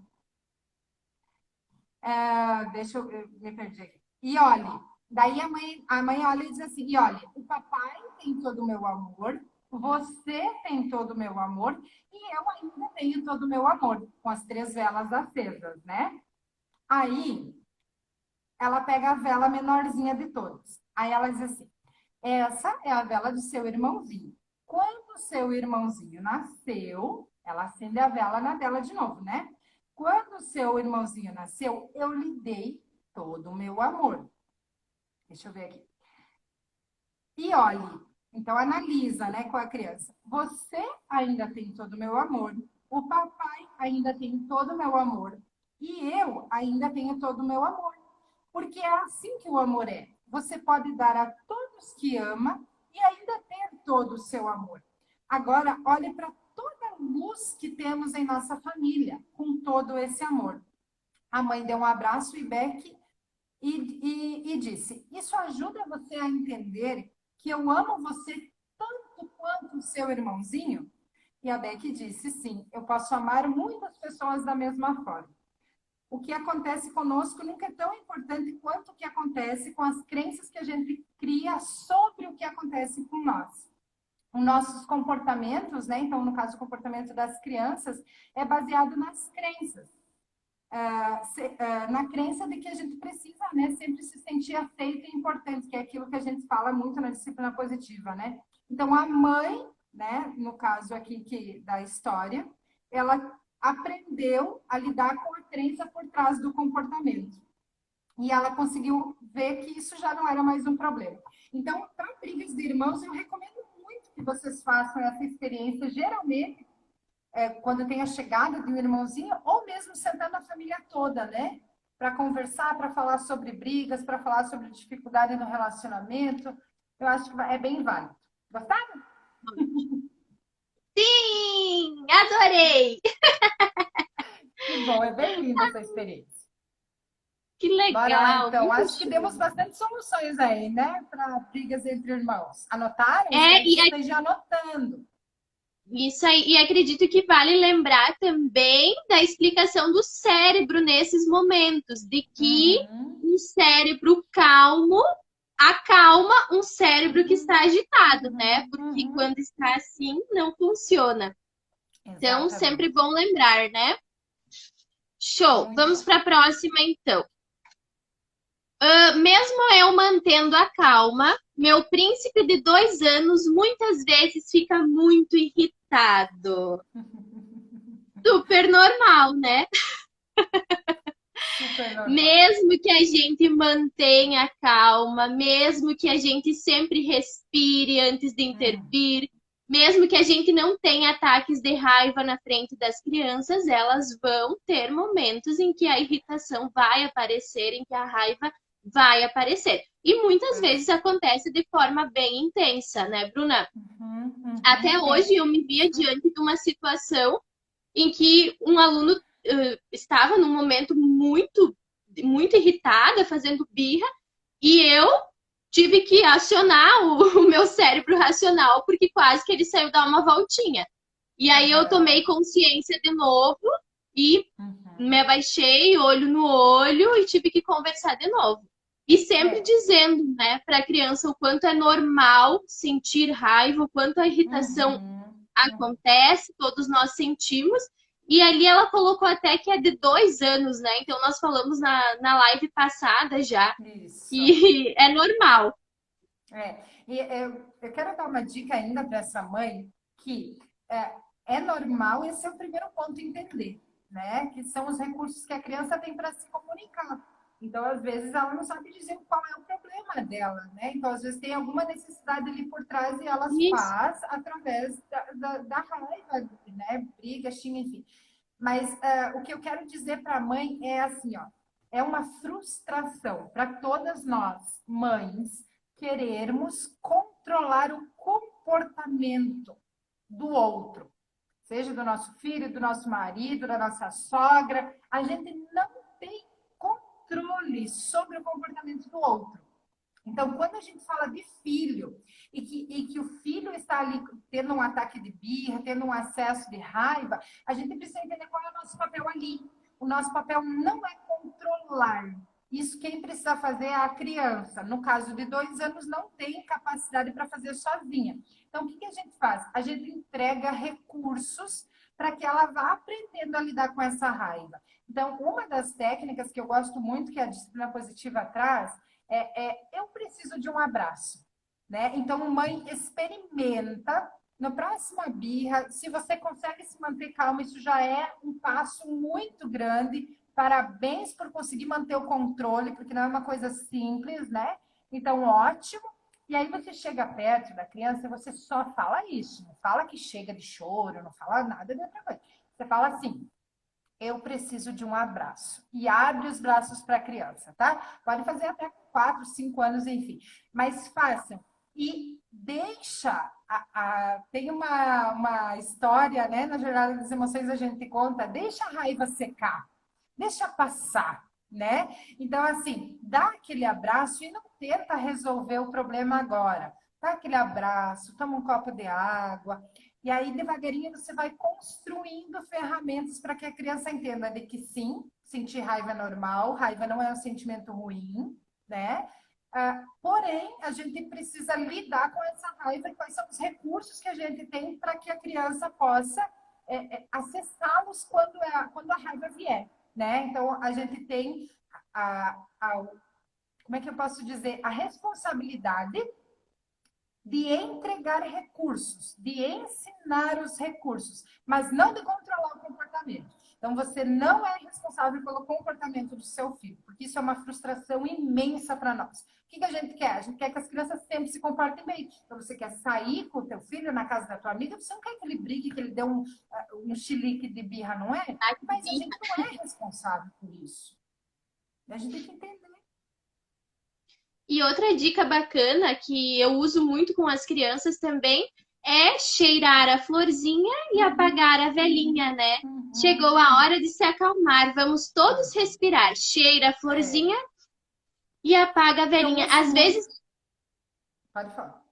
[SPEAKER 1] Deixa eu me perdi aqui. E olhe, daí a mãe olha e diz assim: e olha, o papai tem todo o meu amor, você tem todo o meu amor, e eu ainda tenho todo o meu amor, com as 3 velas acesas, né? Aí ela pega a vela menorzinha de todas. Aí ela diz assim: essa é a vela do seu irmãozinho. Quando o seu irmãozinho nasceu, ela acende a vela na vela de novo, né? Quando o seu irmãozinho nasceu, eu lhe dei todo o meu amor. Deixa eu ver aqui. E olhe, então analisa, né, com a criança. Você ainda tem todo o meu amor. O papai ainda tem todo o meu amor. E eu ainda tenho todo o meu amor. Porque é assim que o amor é. Você pode dar a todos que ama e ainda ter todo o seu amor. Agora, olhe para toda a luz que temos em nossa família, com todo esse amor. A mãe deu um abraço e Beck e disse: isso ajuda você a entender que eu amo você tanto quanto o seu irmãozinho? E a Beck disse: sim, eu posso amar muitas pessoas da mesma forma. O que acontece conosco nunca é tão importante quanto o que acontece com as crenças que a gente cria sobre o que acontece com nós. Os nossos comportamentos, né? Então, no caso, o comportamento das crianças é baseado nas crenças. Na crença de que a gente precisa, né, sempre se sentir aceito e importante, que é aquilo que a gente fala muito na disciplina positiva, né? Então, a mãe, né, no caso aqui da história, ela aprendeu a lidar com a crença por trás do comportamento. E ela conseguiu ver que isso já não era mais um problema. Então, para brigas de irmãos, eu recomendo muito que vocês façam essa experiência, geralmente, quando tem a chegada de um irmãozinho, ou mesmo sentando a família toda, né? Para conversar, para falar sobre brigas, para falar sobre dificuldade no relacionamento. Eu acho que é bem válido. Gostaram?
[SPEAKER 2] Sim! Adorei!
[SPEAKER 1] Que bom, é bem linda essa experiência.
[SPEAKER 2] Que
[SPEAKER 1] Bora lá,
[SPEAKER 2] legal!
[SPEAKER 1] então.
[SPEAKER 2] Muito
[SPEAKER 1] Acho que
[SPEAKER 2] show.
[SPEAKER 1] demos bastante soluções aí, né? Para brigas entre irmãos. Anotaram?
[SPEAKER 2] É,
[SPEAKER 1] Espero que vocês estejam anotando.
[SPEAKER 2] isso aí, e acredito que vale lembrar também da explicação do cérebro nesses momentos, de que
[SPEAKER 1] Uhum.
[SPEAKER 2] um cérebro calmo acalma um cérebro que está agitado, né? Porque
[SPEAKER 1] Uhum.
[SPEAKER 2] quando está assim, não funciona. Então, sempre
[SPEAKER 1] Exatamente.
[SPEAKER 2] bom lembrar, né? Show!
[SPEAKER 1] Muito
[SPEAKER 2] Vamos
[SPEAKER 1] bom.
[SPEAKER 2] para a próxima, então. Mesmo eu mantendo a calma, meu príncipe de 2 anos muitas vezes fica muito irritado. Super normal, né?
[SPEAKER 1] Super normal.
[SPEAKER 2] Mesmo que a gente mantenha a calma, mesmo que a gente sempre respire antes de
[SPEAKER 1] Hum.
[SPEAKER 2] intervir, mesmo que a gente não tenha ataques de raiva na frente das crianças, elas vão ter momentos em que a irritação vai aparecer, em que a raiva vai aparecer. E muitas vezes acontece de forma bem intensa, né, Bruna? Até hoje eu me via diante de uma situação em que um aluno estava num momento muito irritada, fazendo birra, e eu tive que acionar o meu cérebro racional, porque quase que ele saiu dar uma voltinha. E aí eu tomei consciência de novo e me abaixei, olho no olho, e tive que conversar de novo. E sempre dizendo, né, para a criança o quanto é normal sentir raiva, o quanto a irritação acontece, todos nós sentimos. E ali ela colocou até que é de 2 anos, né? Então nós falamos na live passada já.
[SPEAKER 1] Isso.
[SPEAKER 2] E é normal.
[SPEAKER 1] E eu quero dar uma dica ainda para essa mãe que é normal, esse é o primeiro ponto a entender, né? Que são os recursos que a criança tem para se comunicar. Então, às vezes, ela não sabe dizer qual é o problema dela, né? Então, às vezes, tem alguma necessidade ali por trás e ela faz através da raiva, né? Briga, xinga, enfim. Mas o que eu quero dizer para a mãe é assim, ó, é uma frustração para todas nós, mães, querermos controlar o comportamento do outro, seja do nosso filho, do nosso marido, da nossa sogra. A gente não tem controle sobre o comportamento do outro. Então, quando a gente fala de filho e que o filho está ali tendo um ataque de birra, tendo um acesso de raiva, a gente precisa entender qual é o nosso papel ali. O nosso papel não é controlar. Isso quem precisa fazer é a criança. No caso de 2 anos, não tem capacidade para fazer sozinha. Então, o que a gente faz? A gente entrega recursos para que ela vá aprendendo a lidar com essa raiva. Então, uma das técnicas que eu gosto muito, que a disciplina positiva traz, eu preciso de um abraço, né? Então, mãe, experimenta. Na próxima birra, se você consegue se manter calma, isso já é um passo muito grande. Parabéns por conseguir manter o controle, porque não é uma coisa simples, né? Então, ótimo. E aí você chega perto da criança e você só fala isso. Não fala que chega de choro, não fala nada de outra coisa. Você fala assim: eu preciso de um abraço. E abre os braços para a criança, tá? Pode fazer até 4, 5 anos, enfim. Mas façam. E deixa... tem uma história, né? Na Jornada das Emoções a gente conta. Deixa a raiva secar. Deixa passar, né? Então, assim, dá aquele abraço e não tenta resolver o problema agora. Dá aquele abraço, toma um copo de água. E aí, devagarinho, você vai construindo ferramentas para que a criança entenda de que sim, sentir raiva é normal, raiva não é um sentimento ruim, né? Porém, a gente precisa lidar com essa raiva e quais são os recursos que a gente tem para que a criança possa acessá-los quando a raiva vier, né? Então, a gente tem como é que eu posso dizer? A responsabilidade de entregar recursos, de ensinar os recursos, mas não de controlar o comportamento. Então, você não é responsável pelo comportamento do seu filho, porque isso é uma frustração imensa para nós. O que a gente quer? A gente quer que as crianças sempre se comportem bem. Então, você quer sair com o teu filho na casa da tua amiga, você não quer que ele brigue, que ele dê um chilique de birra, não é? Mas a gente não é responsável por isso. A gente tem que entender.
[SPEAKER 2] E outra dica bacana que eu uso muito com as crianças também é cheirar a florzinha e apagar a velhinha, né? Chegou a hora de se acalmar. Vamos todos respirar. Cheira a florzinha e apaga a velhinha. Às vezes...
[SPEAKER 1] Pode falar.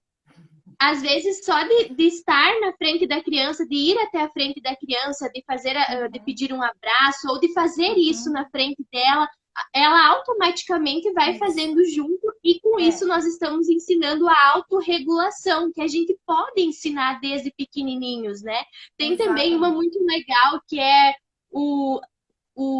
[SPEAKER 2] Às vezes, só de estar na frente da criança, de ir até a frente da criança, de pedir um abraço ou de fazer isso na frente dela, ela automaticamente vai fazendo junto, e com isso nós estamos ensinando a autorregulação, que a gente pode ensinar desde pequenininhos, né? Tem também uma muito legal, que é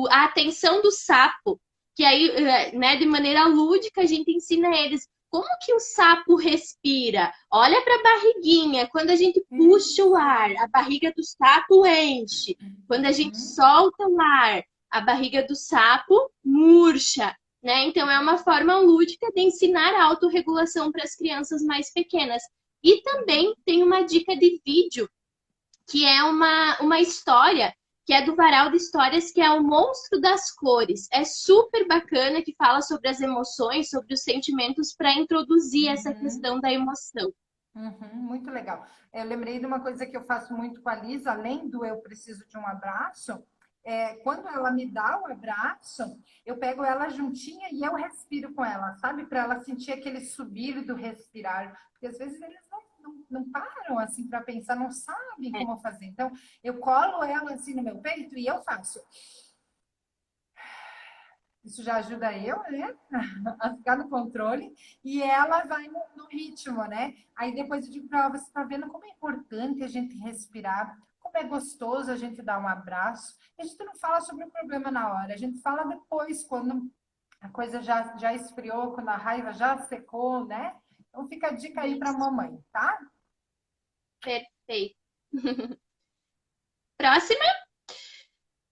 [SPEAKER 2] a atenção do sapo, que aí, né, de maneira lúdica, a gente ensina eles como que o sapo respira. Olha para a barriguinha, quando a gente puxa o ar, a barriga do sapo enche. Quando a gente solta o ar, a barriga do sapo murcha, né? Então, é uma forma lúdica de ensinar a autorregulação para as crianças mais pequenas. E também tem uma dica de vídeo, que é uma história que é do Varal de Histórias, que é o Monstro das Cores. É super bacana, que fala sobre as emoções, sobre os sentimentos, para introduzir essa
[SPEAKER 1] Uhum.
[SPEAKER 2] questão da emoção.
[SPEAKER 1] Uhum, muito legal. Eu lembrei de uma coisa que eu faço muito com a Lisa, além do eu preciso de um abraço, quando ela me dá o abraço, eu pego ela juntinha e eu respiro com ela, sabe? Para ela sentir aquele subir do respirar. Porque às vezes eles não param assim para pensar, não sabem
[SPEAKER 2] É,
[SPEAKER 1] como fazer. Então, eu colo ela assim no meu peito e eu faço. Isso já ajuda eu, né, a ficar no controle e ela vai no ritmo, né? Aí depois eu digo para ela, você está vendo como é importante a gente respirar, como é gostoso a gente dar um abraço. A gente não fala sobre o problema na hora, a gente fala depois, quando a coisa já esfriou, quando a raiva já secou, né? Então fica a dica aí para a
[SPEAKER 2] isso,
[SPEAKER 1] mamãe, tá?
[SPEAKER 2] perfeito. Próxima.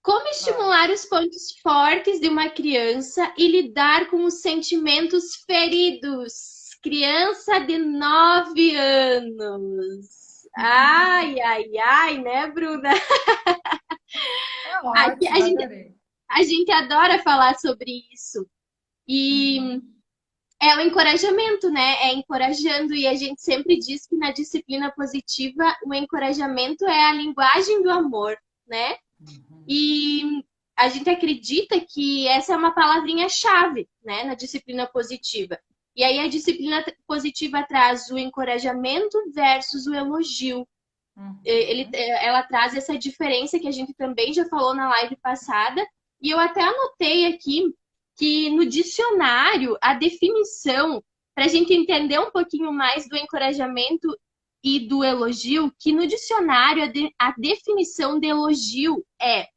[SPEAKER 2] Como
[SPEAKER 1] Bora.
[SPEAKER 2] estimular os pontos fortes de uma criança e lidar com os sentimentos feridos? Criança de 9 anos. Ai, ai, ai, né, Bruna?
[SPEAKER 1] É
[SPEAKER 2] Aqui
[SPEAKER 1] ótimo, adorei.
[SPEAKER 2] a gente adora falar sobre isso. E
[SPEAKER 1] Uhum,
[SPEAKER 2] é o encorajamento, né? É encorajando, e a gente sempre diz que na disciplina positiva o encorajamento é a linguagem do amor, né?
[SPEAKER 1] uhum,
[SPEAKER 2] E a gente acredita que essa é uma palavrinha-chave, né, na disciplina positiva. E aí a disciplina positiva traz o encorajamento versus o elogio.
[SPEAKER 1] uhum.
[SPEAKER 2] Ela traz essa diferença que a gente também já falou na live passada. E eu até anotei aqui que no dicionário a definição, para a gente entender um pouquinho mais do encorajamento e do elogio, que no dicionário a definição de elogio é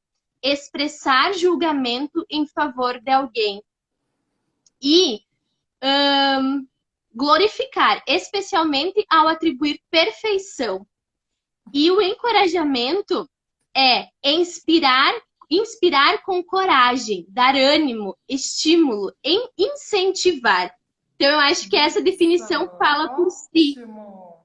[SPEAKER 2] expressar julgamento em favor de alguém e glorificar, especialmente ao atribuir perfeição. E o encorajamento é inspirar com coragem, dar ânimo, estímulo, incentivar. Então, eu acho que essa
[SPEAKER 1] Isso,
[SPEAKER 2] definição fala por si.
[SPEAKER 1] ótimo.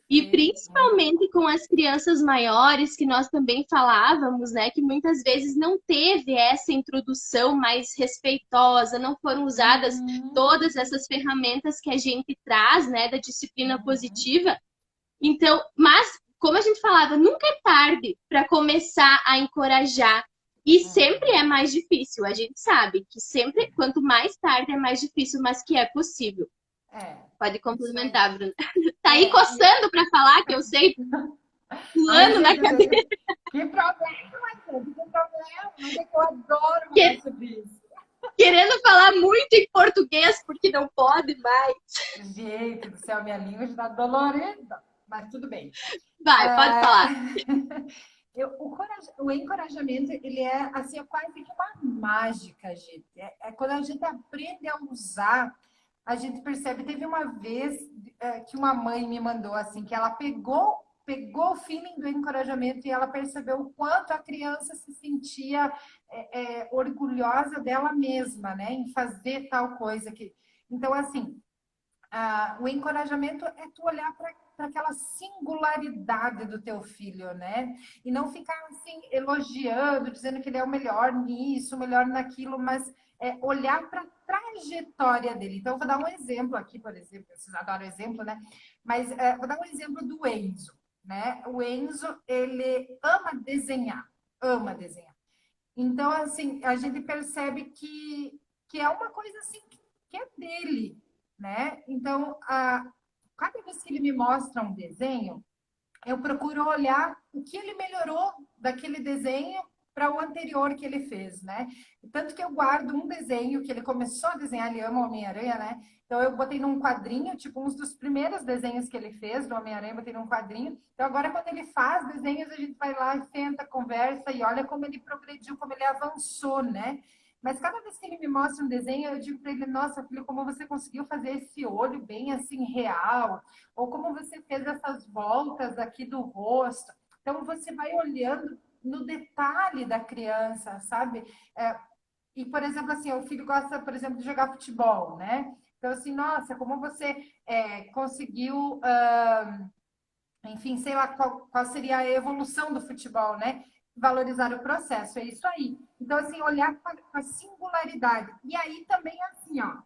[SPEAKER 2] E
[SPEAKER 1] Perfeito, muito bom.
[SPEAKER 2] principalmente com as crianças maiores, que nós também falávamos, né, que muitas vezes não teve essa introdução mais respeitosa, não foram usadas
[SPEAKER 1] Uhum,
[SPEAKER 2] todas essas ferramentas que a gente traz, né, da disciplina
[SPEAKER 1] uhum,
[SPEAKER 2] positiva. Então, mas como a gente falava, nunca é tarde para começar a encorajar. E sempre
[SPEAKER 1] uhum.
[SPEAKER 2] é mais difícil. A gente sabe que sempre, quanto mais tarde, é mais difícil, mas que é possível.
[SPEAKER 1] É,
[SPEAKER 2] Pode
[SPEAKER 1] isso aí.
[SPEAKER 2] complementar, Bruna. Tá aí
[SPEAKER 1] É, e,
[SPEAKER 2] coçando para falar, que eu sei,
[SPEAKER 1] ai,
[SPEAKER 2] pulando na
[SPEAKER 1] gente,
[SPEAKER 2] cadeira,
[SPEAKER 1] que problema, gente, que problema. Mas é que eu adoro falar
[SPEAKER 2] que-
[SPEAKER 1] sobre isso.
[SPEAKER 2] querendo falar muito em português, porque não pode mais.
[SPEAKER 1] Gente do céu, minha língua está dolorida, mas tudo bem.
[SPEAKER 2] Vai, pode
[SPEAKER 1] É,
[SPEAKER 2] falar.
[SPEAKER 1] o encorajamento, ele é assim, é quase que uma mágica, gente. Quando a gente aprende a usar, a gente percebe. Teve uma vez que uma mãe me mandou assim, que ela pegou o feeling do encorajamento e ela percebeu o quanto a criança se sentia orgulhosa dela mesma, né, em fazer tal coisa que. Então, assim, o encorajamento é tu olhar para aquela singularidade do teu filho, né? E não ficar assim elogiando, dizendo que ele é o melhor nisso, o melhor naquilo, mas olhar para a trajetória dele. Então, eu vou dar um exemplo aqui, por exemplo, vocês adoram exemplo, né? Mas vou dar um exemplo do Enzo, né? O Enzo, ele ama desenhar. Então, assim, a gente percebe que é uma coisa assim que é dele, né? Então, cada vez que ele me mostra um desenho, eu procuro olhar o que ele melhorou daquele desenho para o anterior que ele fez, né? Tanto que eu guardo um desenho que ele começou a desenhar, ele ama o Homem-Aranha, né? Então eu botei num quadrinho, tipo, um dos primeiros desenhos que ele fez do Homem-Aranha, botei num quadrinho. Então agora quando ele faz desenhos, a gente vai lá, senta, conversa e olha como ele progrediu, como ele avançou, né? Mas cada vez que ele me mostra um desenho, eu digo para ele: nossa, filho, como você conseguiu fazer esse olho bem assim real, ou como você fez essas voltas aqui do rosto. Então, você vai olhando no detalhe da criança, sabe? E, por exemplo, assim, o filho gosta, por exemplo, de jogar futebol, né? Então, assim, nossa, como você conseguiu, enfim, sei lá qual seria a evolução do futebol, né? valorizar o processo, é isso aí. Então, assim, olhar com a singularidade. E aí também, assim, ó,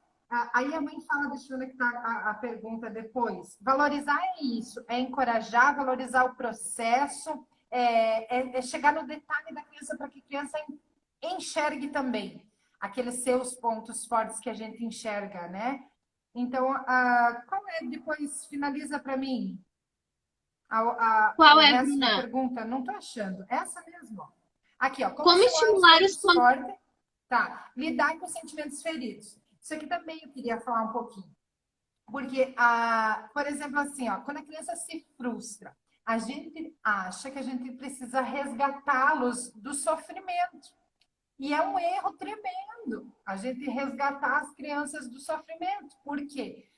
[SPEAKER 1] aí a mãe fala, deixa eu ver que tá a pergunta depois. Valorizar é isso, é encorajar, valorizar o processo, é chegar no detalhe da criança para que a criança enxergue também aqueles seus pontos fortes que a gente enxerga, né? Então, qual é, depois finaliza para mim
[SPEAKER 2] Qual
[SPEAKER 1] o
[SPEAKER 2] é,
[SPEAKER 1] resto da
[SPEAKER 2] Bruna?
[SPEAKER 1] pergunta? Não estou achando. Essa mesmo. Ó. Aqui, ó. Como
[SPEAKER 2] Como
[SPEAKER 1] estimular os
[SPEAKER 2] estimular os
[SPEAKER 1] pontos
[SPEAKER 2] pontos?
[SPEAKER 1] fortes? Tá. Lidar com sentimentos feridos. Isso aqui também eu queria falar um pouquinho. Porque, por exemplo, assim, ó, quando a criança se frustra, a gente acha que a gente precisa resgatá-los do sofrimento. E é um erro tremendo a gente resgatar as crianças do sofrimento. Por quê?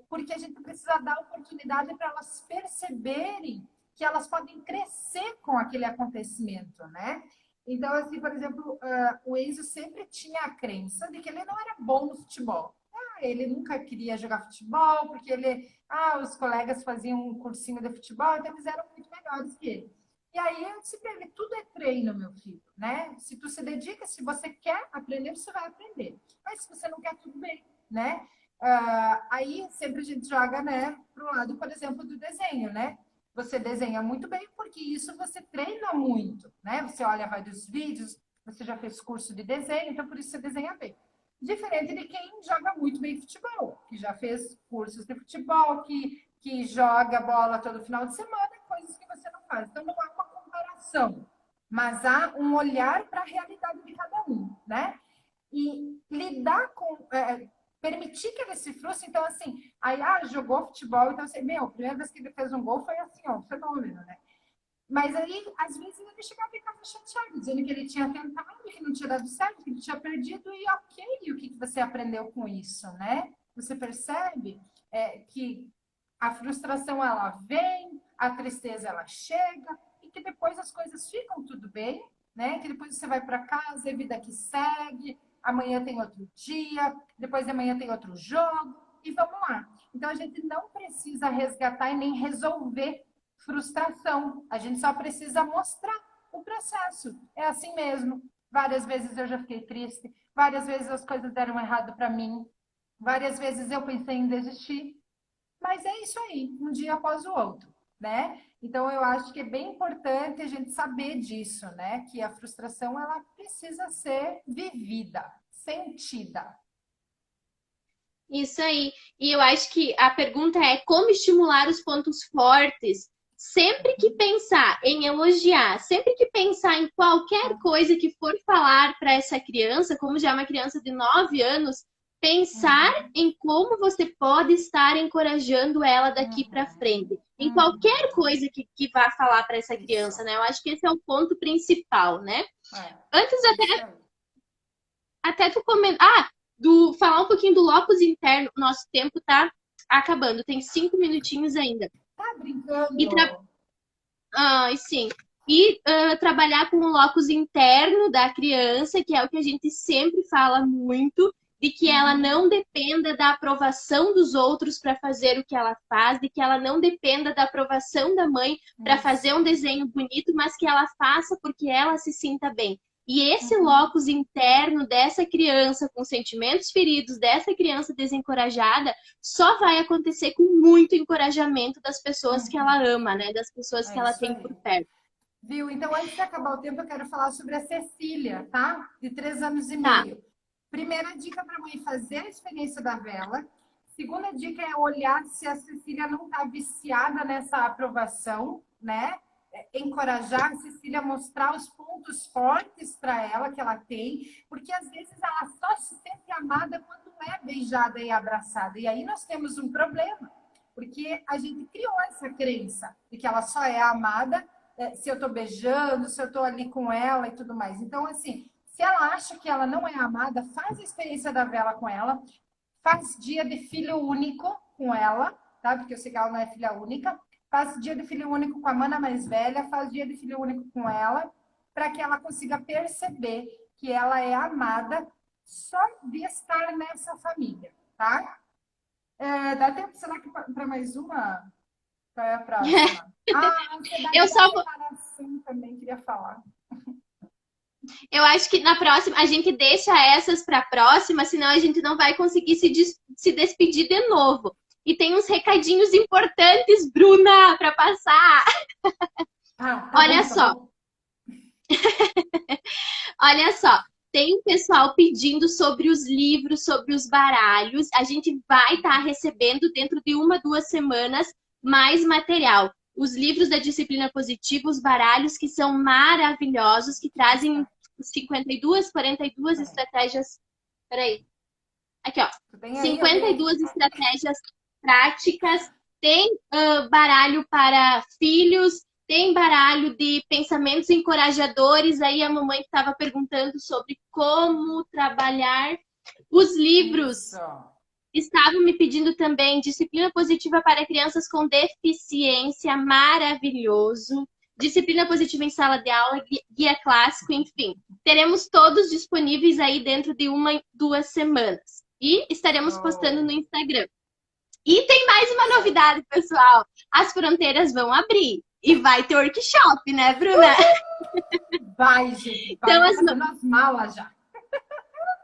[SPEAKER 1] Porque a gente precisa dar oportunidade para elas perceberem que elas podem crescer com aquele acontecimento, né? Então, assim, por exemplo, o Enzo sempre tinha a crença de que ele não era bom no futebol. Ele nunca queria jogar futebol, porque os colegas faziam um cursinho de futebol, então eles eram muito melhores que ele. E aí eu disse para ele, tudo é treino, meu filho, né? Se tu se dedica, se você quer aprender, você vai aprender. Mas se você não quer, tudo bem, né? Aí sempre a gente joga, né, pro lado, por exemplo, do desenho, né? Você desenha muito bem porque isso você treina muito, né? Você olha vários vídeos, você já fez curso de desenho, então por isso você desenha bem. Diferente de quem joga muito bem futebol, que já fez cursos de futebol, que joga bola todo final de semana, coisas que você não faz. Então não há uma comparação, mas há um olhar para a realidade de cada um, né? E lidar com, permitir que ele se frustre. Então, assim, aí, jogou futebol, então, assim, a primeira vez que ele fez um gol foi assim, ó, um fenômeno, né? Mas aí, às vezes, ele chegava e ficava chateado, dizendo que ele tinha tentado, que não tinha dado certo, que ele tinha perdido, e ok, o que você aprendeu com isso, né? Você percebe que a frustração, ela vem, a tristeza, ela chega, e que depois as coisas ficam tudo bem, né? Que depois você vai para casa, é vida que segue, amanhã tem outro dia, depois de amanhã tem outro jogo, e vamos lá. Então, a gente não precisa resgatar e nem resolver frustração. A gente só precisa mostrar o processo. É assim mesmo. Várias vezes eu já fiquei triste, várias vezes as coisas deram errado para mim, várias vezes eu pensei em desistir, mas é isso aí, um dia após o outro, né? Então eu acho que é bem importante a gente saber disso, né? Que a frustração ela precisa ser vivida, sentida.
[SPEAKER 2] Isso aí. E eu acho que a pergunta é como estimular os pontos fortes. Sempre que pensar em elogiar, sempre que pensar em qualquer coisa que for falar para essa criança, como já é uma criança de 9 anos, pensar
[SPEAKER 1] Uhum,
[SPEAKER 2] em como você pode estar encorajando ela daqui para frente. Em qualquer
[SPEAKER 1] uhum.
[SPEAKER 2] coisa que vá falar para essa
[SPEAKER 1] Isso,
[SPEAKER 2] criança, né? Eu acho que esse é o ponto principal, né? Antes
[SPEAKER 1] isso aí.
[SPEAKER 2] até tu comentar. Falar um pouquinho do locus interno. Nosso tempo tá acabando, tem 5 minutinhos ainda.
[SPEAKER 1] Tá
[SPEAKER 2] E,
[SPEAKER 1] brincando?
[SPEAKER 2] sim. E trabalhar com o locus interno da criança, que é o que a gente sempre fala muito, de que ela
[SPEAKER 1] Uhum.
[SPEAKER 2] não dependa da aprovação dos outros para fazer o que ela faz, de que ela não dependa da aprovação da mãe para
[SPEAKER 1] Isso.
[SPEAKER 2] fazer um desenho bonito, mas que ela faça porque ela se sinta bem. E esse
[SPEAKER 1] Uhum.
[SPEAKER 2] locus interno dessa criança com sentimentos feridos, dessa criança desencorajada, só vai acontecer com muito encorajamento das pessoas que ela
[SPEAKER 1] Uhum.
[SPEAKER 2] ama, né? Das pessoas que
[SPEAKER 1] É
[SPEAKER 2] ela
[SPEAKER 1] isso
[SPEAKER 2] tem por
[SPEAKER 1] aí.
[SPEAKER 2] perto.
[SPEAKER 1] Viu? Então, antes de acabar o tempo, eu quero falar sobre a Cecília, tá? De 3 anos e
[SPEAKER 2] Tá.
[SPEAKER 1] meio. Primeira dica para a mãe fazer a experiência da vela. Segunda dica é olhar se a Cecília não está viciada nessa aprovação, né? Encorajar a Cecília a mostrar os pontos fortes para ela que ela tem, porque às vezes ela só se sente amada quando é beijada e abraçada. E aí nós temos um problema, porque a gente criou essa crença de que ela só é amada se eu estou beijando, se eu estou ali com ela e tudo mais. Então, assim, se ela acha que ela não é amada, faz a experiência da vela com ela, faz dia de filho único com ela, tá? Porque eu sei que ela não é filha única. Faz dia de filho único com a mana mais velha, faz dia de filho único com ela, para que ela consiga perceber que ela é amada só de estar nessa família, tá? Dá tempo, será que para mais uma? Qual é a próxima? Ah, ansiedade
[SPEAKER 2] Eu
[SPEAKER 1] da
[SPEAKER 2] só vou...
[SPEAKER 1] separação também queria falar.
[SPEAKER 2] Eu acho que na próxima a gente deixa essas para a próxima, senão a gente não vai conseguir se despedir de novo. E tem uns recadinhos importantes, Bruna, para passar.
[SPEAKER 1] Ah, tá
[SPEAKER 2] Olha
[SPEAKER 1] bom, tá
[SPEAKER 2] só,
[SPEAKER 1] bom.
[SPEAKER 2] olha só. Tem um pessoal pedindo sobre os livros, sobre os baralhos. A gente vai estar recebendo dentro de 1, 2 semanas mais material. Os livros da disciplina positiva, os baralhos que são maravilhosos, que trazem 52, 42
[SPEAKER 1] Peraí,
[SPEAKER 2] estratégias. Peraí. Aqui, ó.
[SPEAKER 1] tu tem aí? Eu
[SPEAKER 2] cinquenta
[SPEAKER 1] tenho
[SPEAKER 2] e
[SPEAKER 1] aqui.
[SPEAKER 2] duas estratégias práticas. Tem baralho para filhos, tem baralho de pensamentos encorajadores. Aí a mamãe estava perguntando sobre como trabalhar. Os livros
[SPEAKER 1] Isso.
[SPEAKER 2] estavam me pedindo também disciplina positiva para crianças com deficiência, maravilhoso. Disciplina positiva em sala de aula, guia clássico, enfim. Teremos todos disponíveis aí dentro de 1, 2 semanas. E estaremos postando no
[SPEAKER 1] Show.
[SPEAKER 2] Instagram. E tem mais uma novidade, pessoal. As fronteiras vão abrir. E vai ter workshop, né, Bruna?
[SPEAKER 1] Vai, gente. Vai.
[SPEAKER 2] Então,
[SPEAKER 1] Tô fazendo as malas já.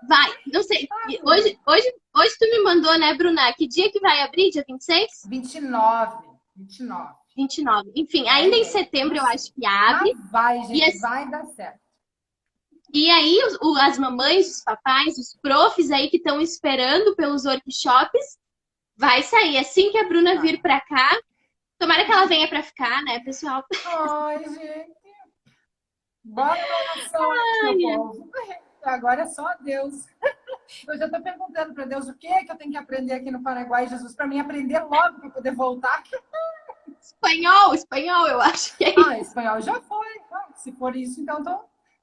[SPEAKER 2] vai. Não sei. Hoje tu me mandou, né, Bruna? Que dia que vai abrir? Dia 26?
[SPEAKER 1] 29. 29.
[SPEAKER 2] 29. Enfim,
[SPEAKER 1] É a
[SPEAKER 2] ainda em
[SPEAKER 1] ideia.
[SPEAKER 2] setembro
[SPEAKER 1] Não
[SPEAKER 2] eu
[SPEAKER 1] sei.
[SPEAKER 2] acho que abre.
[SPEAKER 1] Mas vai,
[SPEAKER 2] E,
[SPEAKER 1] gente. Vai dar certo.
[SPEAKER 2] e aí, as mamães, os papais, os profs aí que estão esperando pelos workshops, vai sair. Assim que a Bruna vir
[SPEAKER 1] Vai.
[SPEAKER 2] pra cá, tomara que ela venha pra ficar, né, pessoal?
[SPEAKER 1] Ai, gente. Bora na oração aí, meu povo. Agora é só Deus. Eu já estou perguntando para Deus o que é que eu tenho que aprender aqui no Paraguai, Jesus, para mim aprender logo para poder voltar.
[SPEAKER 2] Espanhol, eu acho que é isso.
[SPEAKER 1] Ah, espanhol já foi. Ah, se for isso, então tô...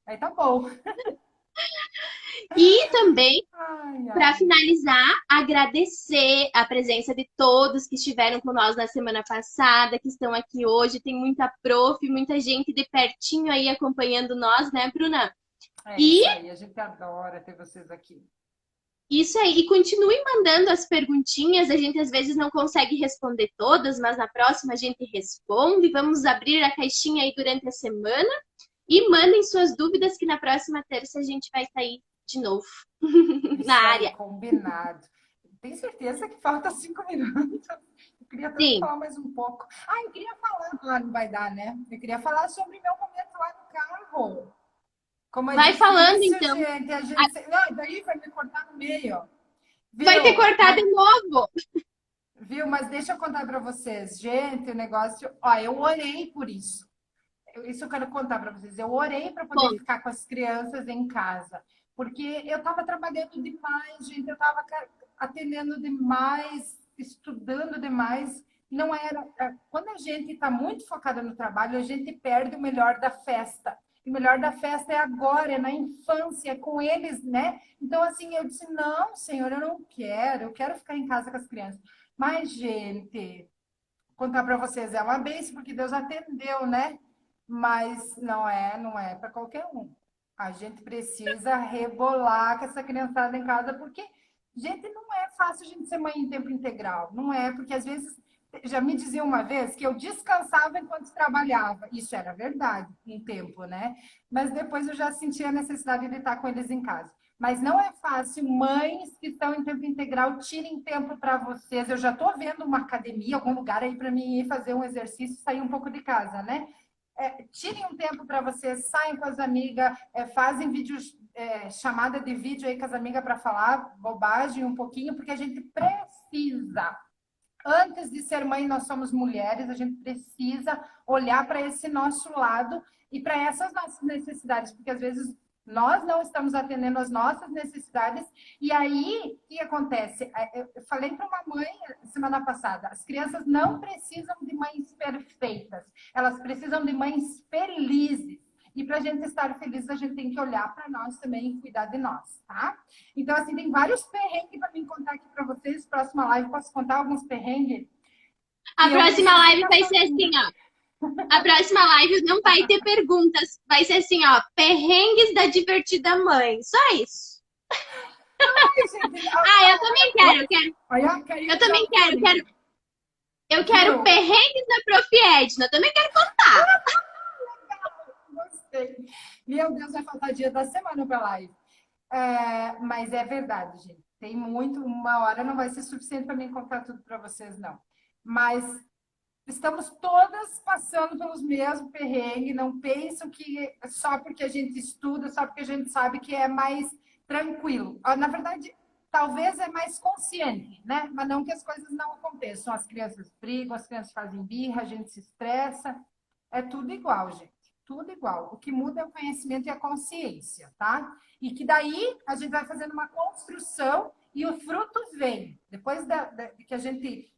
[SPEAKER 1] aí tá bom.
[SPEAKER 2] E também,
[SPEAKER 1] Ai,
[SPEAKER 2] para
[SPEAKER 1] ai.
[SPEAKER 2] finalizar, agradecer a presença de todos que estiveram com nós na semana passada, que estão aqui hoje. Tem muita prof, muita gente de pertinho aí acompanhando nós, né, Bruna?
[SPEAKER 1] É
[SPEAKER 2] E
[SPEAKER 1] isso aí, a gente adora ter vocês aqui.
[SPEAKER 2] isso aí. E continue mandando as perguntinhas. A gente às vezes não consegue responder todas, mas na próxima a gente responde. Vamos abrir a caixinha aí durante a semana. E mandem suas dúvidas que na próxima terça a gente vai estar aí de novo
[SPEAKER 1] Isso
[SPEAKER 2] na
[SPEAKER 1] aí,
[SPEAKER 2] área.
[SPEAKER 1] combinado. Tem certeza que falta 5 minutos? Eu queria tanto
[SPEAKER 2] Sim,
[SPEAKER 1] falar mais um pouco. Ah, eu queria falar, ah, não vai dar, né? Eu queria falar sobre meu momento lá no carro. Como é
[SPEAKER 2] vai falando
[SPEAKER 1] difícil,
[SPEAKER 2] então.
[SPEAKER 1] gente. A gente... Não, daí vai me cortar no meio.
[SPEAKER 2] Vai ter
[SPEAKER 1] Viu?
[SPEAKER 2] cortado de novo.
[SPEAKER 1] Viu? Mas deixa eu contar para vocês. Gente, o negócio... Ó, eu orei por isso. Isso eu quero contar para vocês. Eu orei para poder
[SPEAKER 2] Bom,
[SPEAKER 1] ficar com as crianças em casa. Porque eu estava trabalhando demais, gente. Eu estava atendendo demais, estudando demais. Não era... Quando a gente está muito focada no trabalho, a gente perde o melhor da festa. O melhor da festa é agora, é na infância, é com eles, né? Então, assim, eu disse, não, Senhor, eu quero ficar em casa com as crianças. Mas, gente, contar para vocês, é uma bênção, porque Deus atendeu, né? Mas não é para qualquer um. A gente precisa rebolar com essa criançada em casa, porque, gente, não é fácil a gente ser mãe em tempo integral. Não é, porque às vezes, já me diziam uma vez que eu descansava enquanto trabalhava. Isso era verdade, um tempo, né? Mas depois eu já sentia a necessidade de estar com eles em casa. Mas não é fácil. Mães que estão em tempo integral, tirem tempo para vocês. Eu já estou vendo uma academia, algum lugar aí para mim ir fazer um exercício e sair um pouco de casa, né? Tirem um tempo para vocês, saem com as amigas, fazem vídeos, chamada de vídeo aí com as amigas para falar bobagem um pouquinho, porque a gente precisa. Antes de ser mãe, nós somos mulheres, a gente precisa olhar para esse nosso lado e para essas nossas necessidades, porque às vezes nós não estamos atendendo as nossas necessidades. E aí, o que acontece? Eu falei para uma mãe semana passada, as crianças não precisam de mães perfeitas, elas precisam de mães felizes. E para a gente estar feliz, a gente tem que olhar para nós também e cuidar de nós, tá? Então, assim, tem vários perrengues para mim contar aqui para vocês. Próxima live, posso contar alguns perrengues?
[SPEAKER 2] a
[SPEAKER 1] E eu
[SPEAKER 2] próxima
[SPEAKER 1] preciso
[SPEAKER 2] live
[SPEAKER 1] ficar
[SPEAKER 2] vai ser
[SPEAKER 1] sozinha.
[SPEAKER 2] assim, ó. A próxima live não vai ter perguntas. Vai ser assim, ó. Perrengues da divertida mãe. Só isso.
[SPEAKER 1] Ai, gente,
[SPEAKER 2] Ah, eu também quero.
[SPEAKER 1] olha, caiu
[SPEAKER 2] Eu
[SPEAKER 1] já
[SPEAKER 2] também
[SPEAKER 1] o
[SPEAKER 2] quero.
[SPEAKER 1] fone.
[SPEAKER 2] Eu quero
[SPEAKER 1] Viu?
[SPEAKER 2] perrengues da Prof. Edna. Também quero contar.
[SPEAKER 1] Gostei. Meu Deus, vai faltar dia da semana para live. É, mas é verdade, gente. Tem muito, uma hora não vai ser suficiente para mim contar tudo para vocês, não. Mas estamos todas passando pelos mesmos perrengues. Não pensam que só porque a gente estuda, só porque a gente sabe que é mais tranquilo. Na verdade, talvez é mais consciente, né? Mas não que as coisas não aconteçam. As crianças brigam, as crianças fazem birra, a gente se estressa. É tudo igual, gente. Tudo igual. O que muda é o conhecimento e a consciência, tá? E que daí a gente vai fazendo uma construção e o fruto vem. Depois de que a gente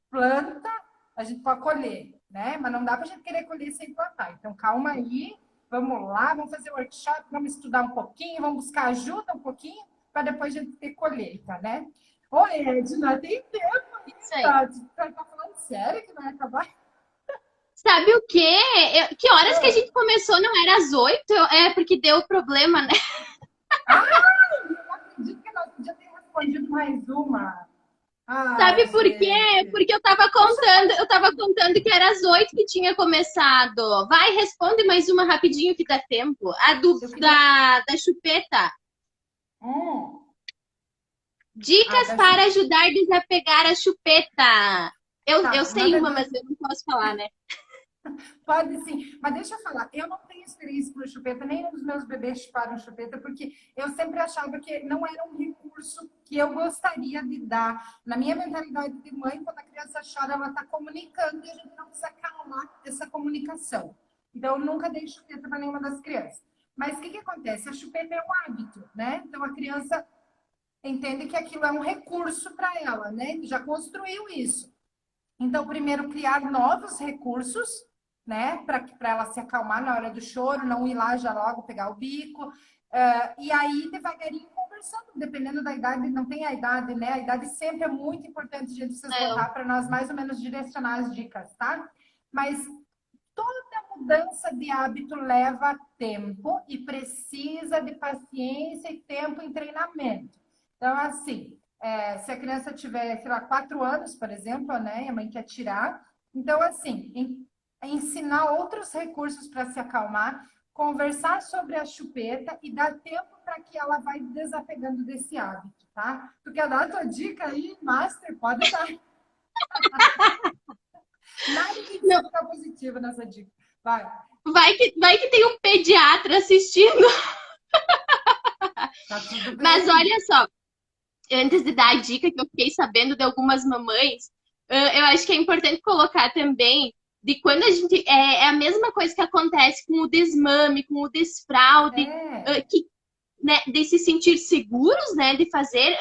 [SPEAKER 1] planta, a gente pode colher, né? Mas não dá para a gente querer colher sem plantar. Então, calma aí, vamos lá, vamos fazer workshop, vamos estudar um pouquinho, vamos buscar ajuda um pouquinho, para depois a gente ter colheita, né? Oi, Edna, tem tempo
[SPEAKER 2] Isso aí.
[SPEAKER 1] ainda? Tá falando sério que vai acabar?
[SPEAKER 2] Sabe o quê? Que horas que a gente começou? Não era às 8? É porque deu problema, né?
[SPEAKER 1] Eu não acredito que nós podíamos ter respondido mais uma.
[SPEAKER 2] Sabe
[SPEAKER 1] Ai,
[SPEAKER 2] por quê?
[SPEAKER 1] gente.
[SPEAKER 2] Porque eu tava contando que era às 8 que tinha começado. Vai, responde mais uma rapidinho que dá tempo. A
[SPEAKER 1] Eu queria.
[SPEAKER 2] da chupeta.
[SPEAKER 1] Hum. Ah,
[SPEAKER 2] Dicas para ajudar a desapegar a chupeta. Eu
[SPEAKER 1] tá, na
[SPEAKER 2] sei uma,
[SPEAKER 1] verdade,
[SPEAKER 2] mas eu não posso falar, né?
[SPEAKER 1] pode sim. Mas deixa eu falar, eu não tenho experiência com chupeta, nem um dos meus bebês chuparam chupeta, porque eu sempre achava que não era um recurso que eu gostaria de dar. Na minha mentalidade de mãe, quando a criança chora, ela está comunicando e a gente não precisa acalmar essa comunicação. Então, eu nunca dei chupeta para nenhuma das crianças. Mas o que acontece? A chupeta é um hábito, né? Então, a criança entende que aquilo é um recurso para ela, né? Já construiu isso. Então, primeiro, criar novos recursos, né? Para ela se acalmar na hora do choro, não ir lá já logo pegar o bico. E aí, devagarinho, conversando, dependendo da idade, não tem a idade, né? A idade sempre é muito importante, a gente precisa
[SPEAKER 2] Não.
[SPEAKER 1] botar para nós mais ou menos direcionar as dicas, tá? Mas toda mudança de hábito leva tempo e precisa de paciência e tempo em treinamento. Então, assim, se a criança tiver, sei lá, 4 anos, por exemplo, né, e a mãe quer tirar, então, assim, ensinar outros recursos para se acalmar, conversar sobre a chupeta e dar tempo para que ela vai desapegando desse hábito, tá? Tu quer dar a tua dica aí, Master? Pode dar. Nada de
[SPEAKER 2] Não,
[SPEAKER 1] ficar positivo nessa dica. Vai.
[SPEAKER 2] vai que tem um pediatra assistindo.
[SPEAKER 1] Tá tudo
[SPEAKER 2] Mas
[SPEAKER 1] bem.
[SPEAKER 2] olha só, antes de dar a dica que eu fiquei sabendo de algumas mamães, eu acho que é importante colocar também de quando a gente. É a mesma coisa que acontece com o desmame, com o desfraude,
[SPEAKER 1] É,
[SPEAKER 2] que, né, de se sentir seguros, né, de fazer,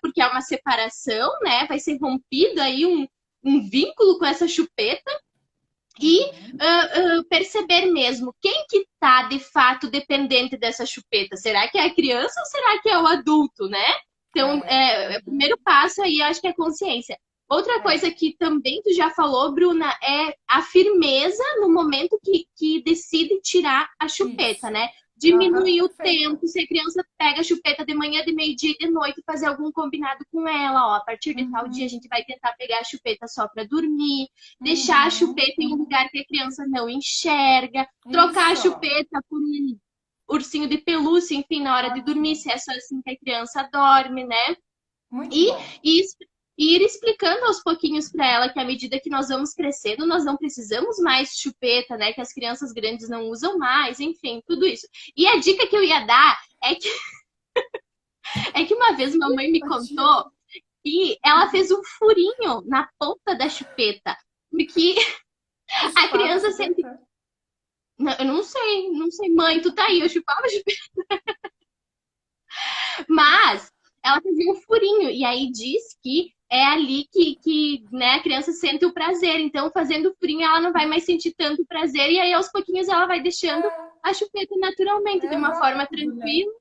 [SPEAKER 2] porque é uma separação, né, vai ser rompido aí um vínculo com essa chupeta e
[SPEAKER 1] uhum.
[SPEAKER 2] perceber mesmo quem que tá de fato dependente dessa chupeta. Será que é a criança ou será que é o adulto, né? Então,
[SPEAKER 1] É,
[SPEAKER 2] o
[SPEAKER 1] uhum.
[SPEAKER 2] primeiro passo aí, eu acho que é a consciência. Outra
[SPEAKER 1] É,
[SPEAKER 2] coisa que também tu já falou, Bruna, é a firmeza no momento que decide tirar a chupeta,
[SPEAKER 1] isso.
[SPEAKER 2] né?
[SPEAKER 1] Aham,
[SPEAKER 2] Diminuir o
[SPEAKER 1] perfeito.
[SPEAKER 2] tempo, se a criança pega a chupeta de manhã, de meio-dia e de noite, fazer algum combinado com ela, ó, a partir de tal dia a
[SPEAKER 1] Uhum,
[SPEAKER 2] gente vai tentar pegar a chupeta só para dormir, deixar a
[SPEAKER 1] uhum,
[SPEAKER 2] chupeta em um
[SPEAKER 1] uhum.
[SPEAKER 2] lugar que a criança não enxerga, trocar a
[SPEAKER 1] Isso.
[SPEAKER 2] chupeta por um ursinho de pelúcia, enfim, na hora de dormir,
[SPEAKER 1] Ótimo.
[SPEAKER 2] se é só assim que a criança dorme, né?
[SPEAKER 1] Muito
[SPEAKER 2] E,
[SPEAKER 1] bom.
[SPEAKER 2] e ir explicando aos pouquinhos para ela que à medida que nós vamos crescendo, nós não precisamos mais de chupeta, né? Que as crianças grandes não usam mais, enfim, tudo isso. E a dica que eu ia dar é que uma vez mamãe me
[SPEAKER 1] Dica.
[SPEAKER 2] contou que ela fez um furinho na ponta da chupeta, porque
[SPEAKER 1] Tu
[SPEAKER 2] a
[SPEAKER 1] chupava a
[SPEAKER 2] criança sempre.
[SPEAKER 1] chupeta?
[SPEAKER 2] Não, eu não sei, mãe, tu tá aí, eu chupava a chupeta. Mas ela fazia um furinho, e aí diz que é ali que né, a criança sente o prazer. Então, fazendo o furinho, ela não vai mais sentir tanto prazer, e aí aos pouquinhos ela vai deixando a chupeta naturalmente, de
[SPEAKER 1] É
[SPEAKER 2] uma forma
[SPEAKER 1] válido, né?
[SPEAKER 2] tranquila.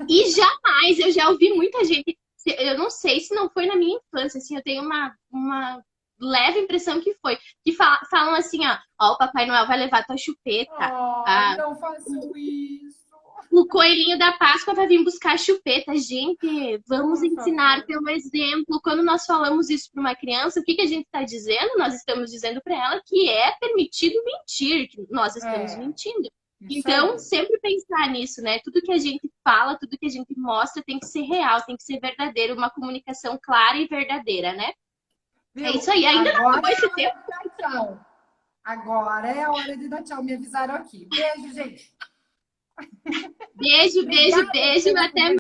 [SPEAKER 2] E jamais, eu já ouvi muita gente, eu não sei se não foi na minha infância, assim, eu tenho uma leve impressão que foi, que falam assim, ó, o Papai Noel vai levar tua chupeta.
[SPEAKER 1] Oh,
[SPEAKER 2] Ah,
[SPEAKER 1] não façam isso.
[SPEAKER 2] O coelhinho da Páscoa vai vir buscar chupeta. Gente, vamos
[SPEAKER 1] Por
[SPEAKER 2] ensinar
[SPEAKER 1] favor.
[SPEAKER 2] pelo exemplo. Quando nós falamos isso para uma criança, o que que a gente está dizendo? Nós estamos dizendo para ela que é permitido mentir, que nós estamos
[SPEAKER 1] É,
[SPEAKER 2] mentindo.
[SPEAKER 1] isso
[SPEAKER 2] Então,
[SPEAKER 1] aí.
[SPEAKER 2] sempre pensar nisso, né? Tudo que a gente fala, tudo que a gente mostra tem que ser real, tem que ser verdadeiro, uma comunicação clara e verdadeira, né? É isso
[SPEAKER 1] Viu?
[SPEAKER 2] aí. Ainda não
[SPEAKER 1] Agora
[SPEAKER 2] acabou
[SPEAKER 1] é
[SPEAKER 2] esse
[SPEAKER 1] a hora
[SPEAKER 2] tempo.
[SPEAKER 1] de dar tchau. Agora é a hora de dar tchau. Me avisaram aqui. Beijo, gente.
[SPEAKER 2] Beijo, beijo,
[SPEAKER 1] Obrigada
[SPEAKER 2] beijo.
[SPEAKER 1] pela
[SPEAKER 2] Até